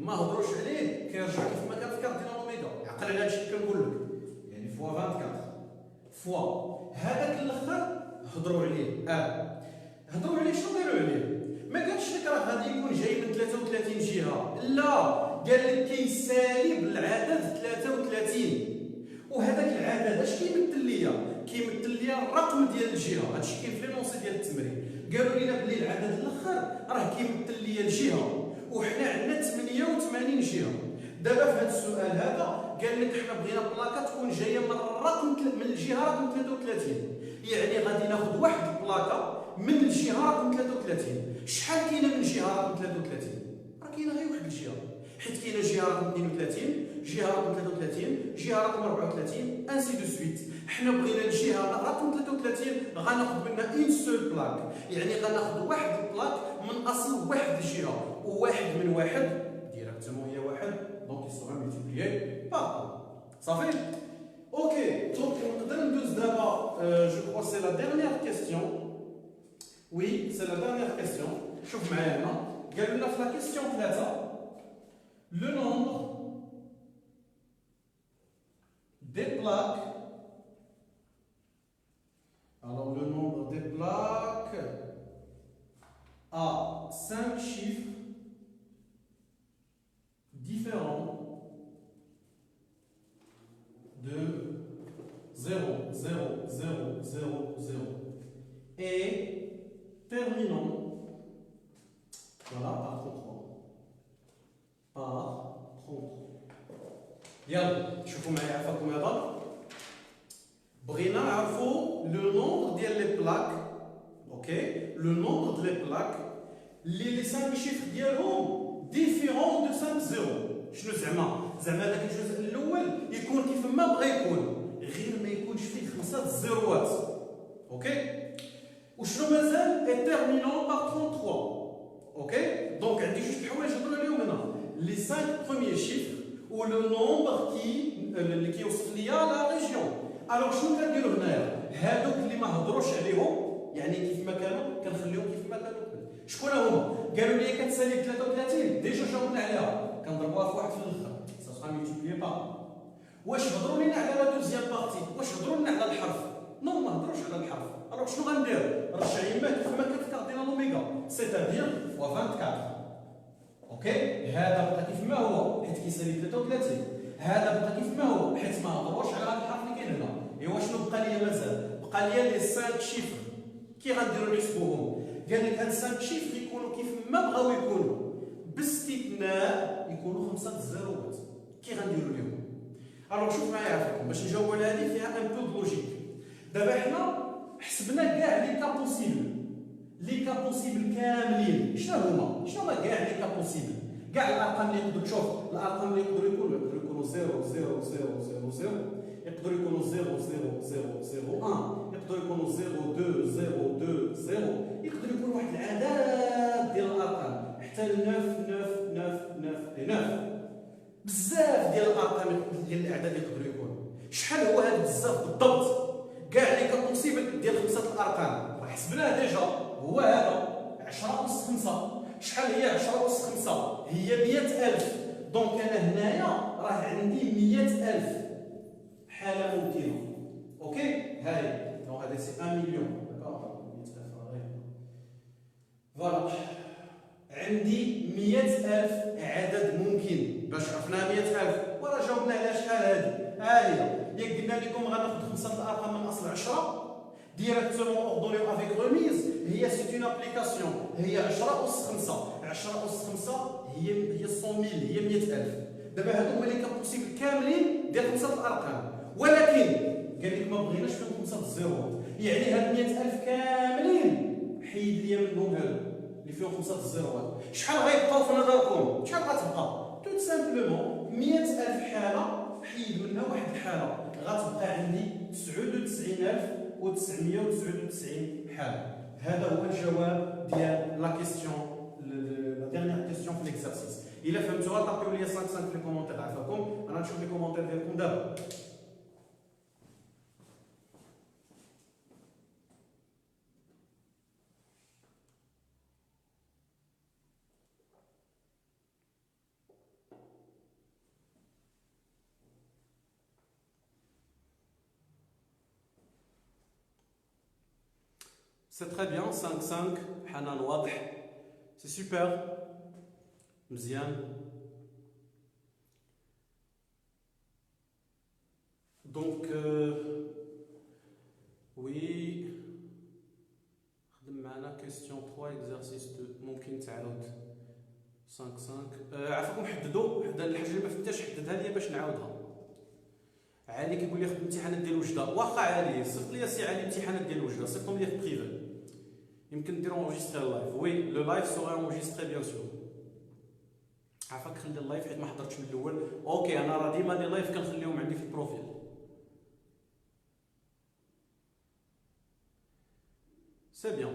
ما هضروش عليه، كيرجع كيف ما كان في كاردينال اوميغا. عقل على هادشي اللي كنقول لك، يعني فوا 24 فوا. هذاك الاخر هضروا عليه، هضروا عليه. شنو قالوا عليه؟ ما قالش لك راه غادي يكون جاي من 33 جهه، لا، قال لك كيسالي بالعدد 33. وهذاك العدد اش كيمثل ليا؟ كيمثل ليا الرقم ديال الجهه. هادشي كاين في لونسي ديال التمرين، قالوا لنا بلي العدد الاخر راه كيمثل ليا الجهه، وحنا عندنا 88 جهه. دابا في هذا السؤال هذا قال لك حنا بغينا بلاكه تكون جايه من الرقم من الجهه رقم 33، يعني غادي ناخذ واحد البلاكه من الجهه رقم 33. شحال كاينه من جهه رقم 33؟ راه كاينه غير واحد الجهه، حيت كاينه جهه رقم 32، جهه رقم 33، جهه رقم 34، انسي دو سويت. حنا بغينا الجهه رقم 33 غناخذ منها اون سول بلاك، يعني غناخذ واحد البلاك من اصل واحد الجهه، وواحد من واحد ديريكتومون هي واحد، دونك يسوغا ملتيبليي بار. صافي. اوكي، دونك نقدر ندوز دابا، جو كخوا سي لا ديرنيير كيسيون. وي سي لا ديرنيير كيسيون. شوف معايا هنا، قالوا لنا في لا كيسيون 3 لو نومبر دي بلاك. Alors le nombre des plaques a 5 chiffres différents de 0, 0, 0, 0, 0 et terminant, voilà, par 33. Par 33. يلا شوفوا معايا عفاكم هذا. بغينا نعرفوا لو نومبر ديال لي بلاك، اوكي، لو نومبر ديال لي بلاك اللي 5 شيفر ديالهم ديفيرون دو 5 زيرو. شنو زعما داك الجزء الاول يكون كيف ما بغى يكون، غير ما يكونش فيه 5 زيروات، اوكي. وشنو مازال؟ اي تيرمينون بار 33، اوكي. دونك عندي جوج الحوايج نهضروا عليهم هنا، لي 5 بروميير شيفر ولو نومبر اللي كيوصف ليا لا ريجيون. الوغ شنو كنديروا هنايا؟ هادوك اللي ما هضروش عليهم يعني كيف ما كانوا كنخليهم كيف ما كانوا. شكون هما؟ قالوا لي كتسالي 33، ديجا جاوبنا عليها، كنضربوها في واحد في الاخر، سا سرا ملتيبليي بار. واش هضروا لينا على لا دوزيام بارتي؟ واش هضروا لنا على الحرف؟ نو، ما هضروش على الحرف. الوغ شنو غندير؟ رجع يما كيف ما كان في كاردينال اوميغا، سيتادير فوا 24. اوكي، هذا بقى كيف ما هو حيت كيسالي 33، هذا بقى كيف ما هو حيت ما هضروش على هذا الحرف اللي كاين هنا. ايوا شنو بقى ليا مازال؟ بقى ليا لي 5 شيفر. كي غنديروا نحسبوهم؟ قال لك هاد 5 شيفر يكونوا كيف ما بغاو يكونوا، باستثناء يكونوا 5 زيروات. كي غنديروا لهم؟ الوغ شوف معايا عافاكم باش نجاوبوا على هذه فيها ان بو لوجيك. دابا حنا حسبنا كاع لي كا بوسيبل، لي كا بوسيبل كاملين. شنو هما كاع لي كا بوسيبل، كاع الارقام اللي يقدروا تشوف، الارقام اللي يقدروا يكونوا 0 0 0 0 0، يقدروا يكونوا 0 0 0 0 1، يقدروا يكونوا 0 2 0 2 0، يقدر يكون واحد العدد ديال الارقام حتى 9 9 9 9 9. بزاف ديال الارقام ديال الاعداد يقدروا يكونوا. شحال هو هذا بزاف بالضبط؟ كاع لي كا بوسيبل ديال 5 الارقام راه حسبناه ديجا، هو هذا 10 أس 5. شحال هي 10 أس 5؟ هي 100,000. دونك انا هنايا راه عندي 100,000 حاله ممكنه. اوكي، هاي دونك هذا سي 1 مليون. داكوغ، 100,000 فوالا. عندي 100,000 عدد ممكن. باش عرفنا 100,000 وراه جاوبنا على شحال هذه. ها هي ياك قلنا لكم غناخذ 5 الارقام من اصل 10 ديريكتومون اوردوني افيك ريميز. هي سي اون ابليكاسيون، هي 10 أس 5. 10 أس 5 هي 100,000، هي 100,000. دابا هادو هما لي كان بوسيبل كاملين ديال 5 الارقام، ولكن قال لك ما بغيناش فيهم 5 الزيروات. يعني هاد 100,000 كاملين حيد لي منهم هادو اللي فيهم 5 الزيروات. شحال غيبقاو في نظركم؟ شحال غتبقى؟ توت سامبلومون 100,000 حاله حيد منها واحد الحاله، غتبقى عندي 99,999 حاله. هذا هو الجواب ديال لا كيستيون، لا ديرنيير كيستيون في ليكزارسيس. الا فهمتوها طابيو لي 5 5 في لي كومونتير. عافاكم، انا نشوف لي كومونتير ديالكم دابا. C'est très bien, 5-5, حنان واضح. C'est super. مزيان. Donc oui. خدم معنا question 3 exercice 2 ممكن تعاود 5-5. عافاكم حددوا الحاجه اللي ما فهمتهاش حددها لي باش نعاودها. علي كيقول لي خدم الامتحانات ديال الوجده. واخا علي صيفط لي سي علي الامتحانات ديال الوجده، صيفطهم لي في بريفي. يمكن نديرو انجستري اللايف. وي لو لايف سوغي انجستري بيان سور. عافاك خلي اللايف حيت ما حضرتش من الاول. اوكي، انا راه ديما لي لايف كنخليهم عندي في البروفيل. سي بيان.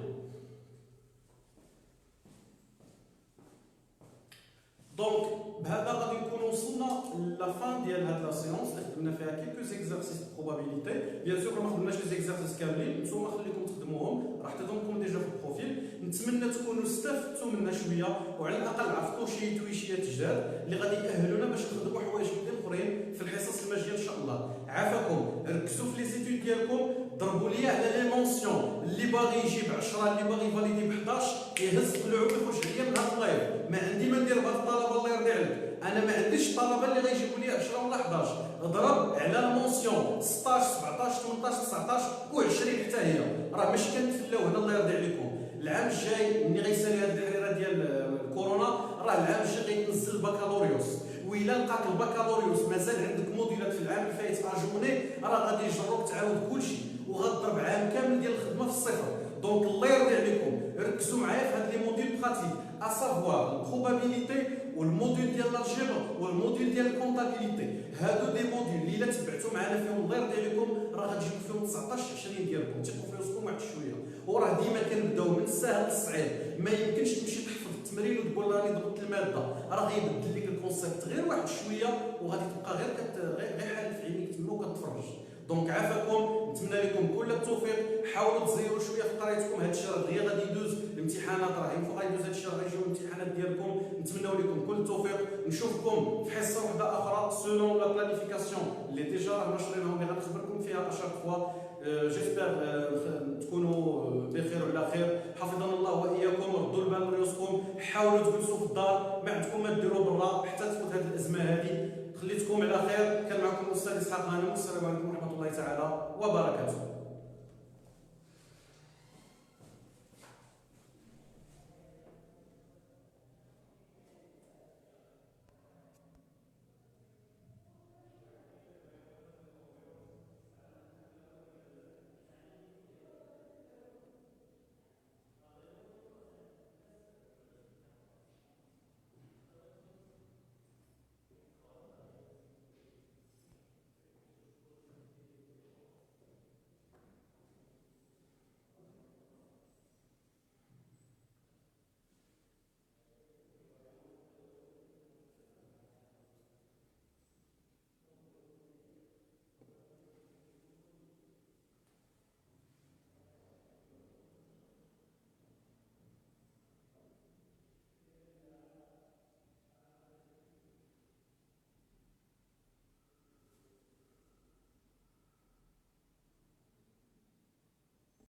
دونك بهذا غادي نكونوا وصلنا لا فان ديال هاد لا سيونس اللي خدمنا فيها كيلكو زيكزارسيس بروبابيليتي. بيان سور ما خدمناش لي زيكزارسيس كاملين، نتوما خليكم تخدموهم، راه حطيتهم لكم ديجا في البروفيل. نتمنى تكونوا استفدتوا منا شويه، وعلى الاقل عرفتوا شي تويشيات جداد اللي غادي يأهلونا باش نخدموا حوايج اخرين في الحصص الماجيه ان شاء الله. عافاكم، ركزوا في لي زيتود ديالكم، ضربوا لي على لي مونسيون. اللي باغي يجيب 10، اللي باغي يفاليدي ب 11 يهز قلعو ويخرج عليا من هذا اللايف. ما عندي ما ندير بهاد الطلبه الله يرضي عليك. انا ما عنديش طلبه اللي غيجيبوا لي 10 ولا 11. ضرب على المونسيون 16 17 18 19 و20 حتى هي. راه ماشي كنتفلاو هنا الله يرضي عليكم. العام الجاي ملي غيسالي هذه الحريره ديال الكورونا، راه العام الجاي غيتنزل البكالوريوس. وإلا لقاك البكالوريوس مازال عندك موديلات في العام الفايت اجوني، راه غادي يجروك تعاود كلشي وغتضرب عام كامل ديال الخدمه في الصفر. دونك الله يرضي عليكم ركزوا معايا في هاد لي موديل براتيك، اسافوار البروبابيليتي والموديل ديال الجبر والموديل ديال الكونطابيليتي. هادو دي موديل اللي الا تبعتوا معنا فيهم الله يرضي عليكم راه غتجيبوا فيهم 19 20 ديالكم. تيقوا في راسكم واحد شويه، وراه ديما كنبداو من السهل للصعيب. ما يمكنش تمشي تحفظ التمرين وتقول راني ضبطت الماده، راه غيبدل لك الكونسيبت غير واحد شويه وغادي تبقى غير حال في عينيك تما وكتفرج. دونك عافاكم، نتمنى لكم كل التوفيق. حاولوا تزيروا شويه في قرايتكم. هاد الشهر دغيا غادي يدوز الامتحانات، راه ينفع غيدوز هاد الشهر غيجيو الامتحانات ديالكم. نتمنوا لكم كل التوفيق. نشوفكم في حصه وحده اخرى سولون لا بلانيفيكاسيون اللي ديجا نشريناهم اللي غنخبركم فيها اشاك فوا. جيسبر تكونوا بخير وعلى خير. حفظنا الله واياكم. ردوا البال لريوسكم، حاولوا تجلسوا في الدار، ما عندكم ما ديروا برا حتى تفوت هذه الازمه هذه. خليتكم على خير. كان معكم الاستاذ اسحاق غانم، والسلام عليكم ورحمه الله تعالى وبركاته.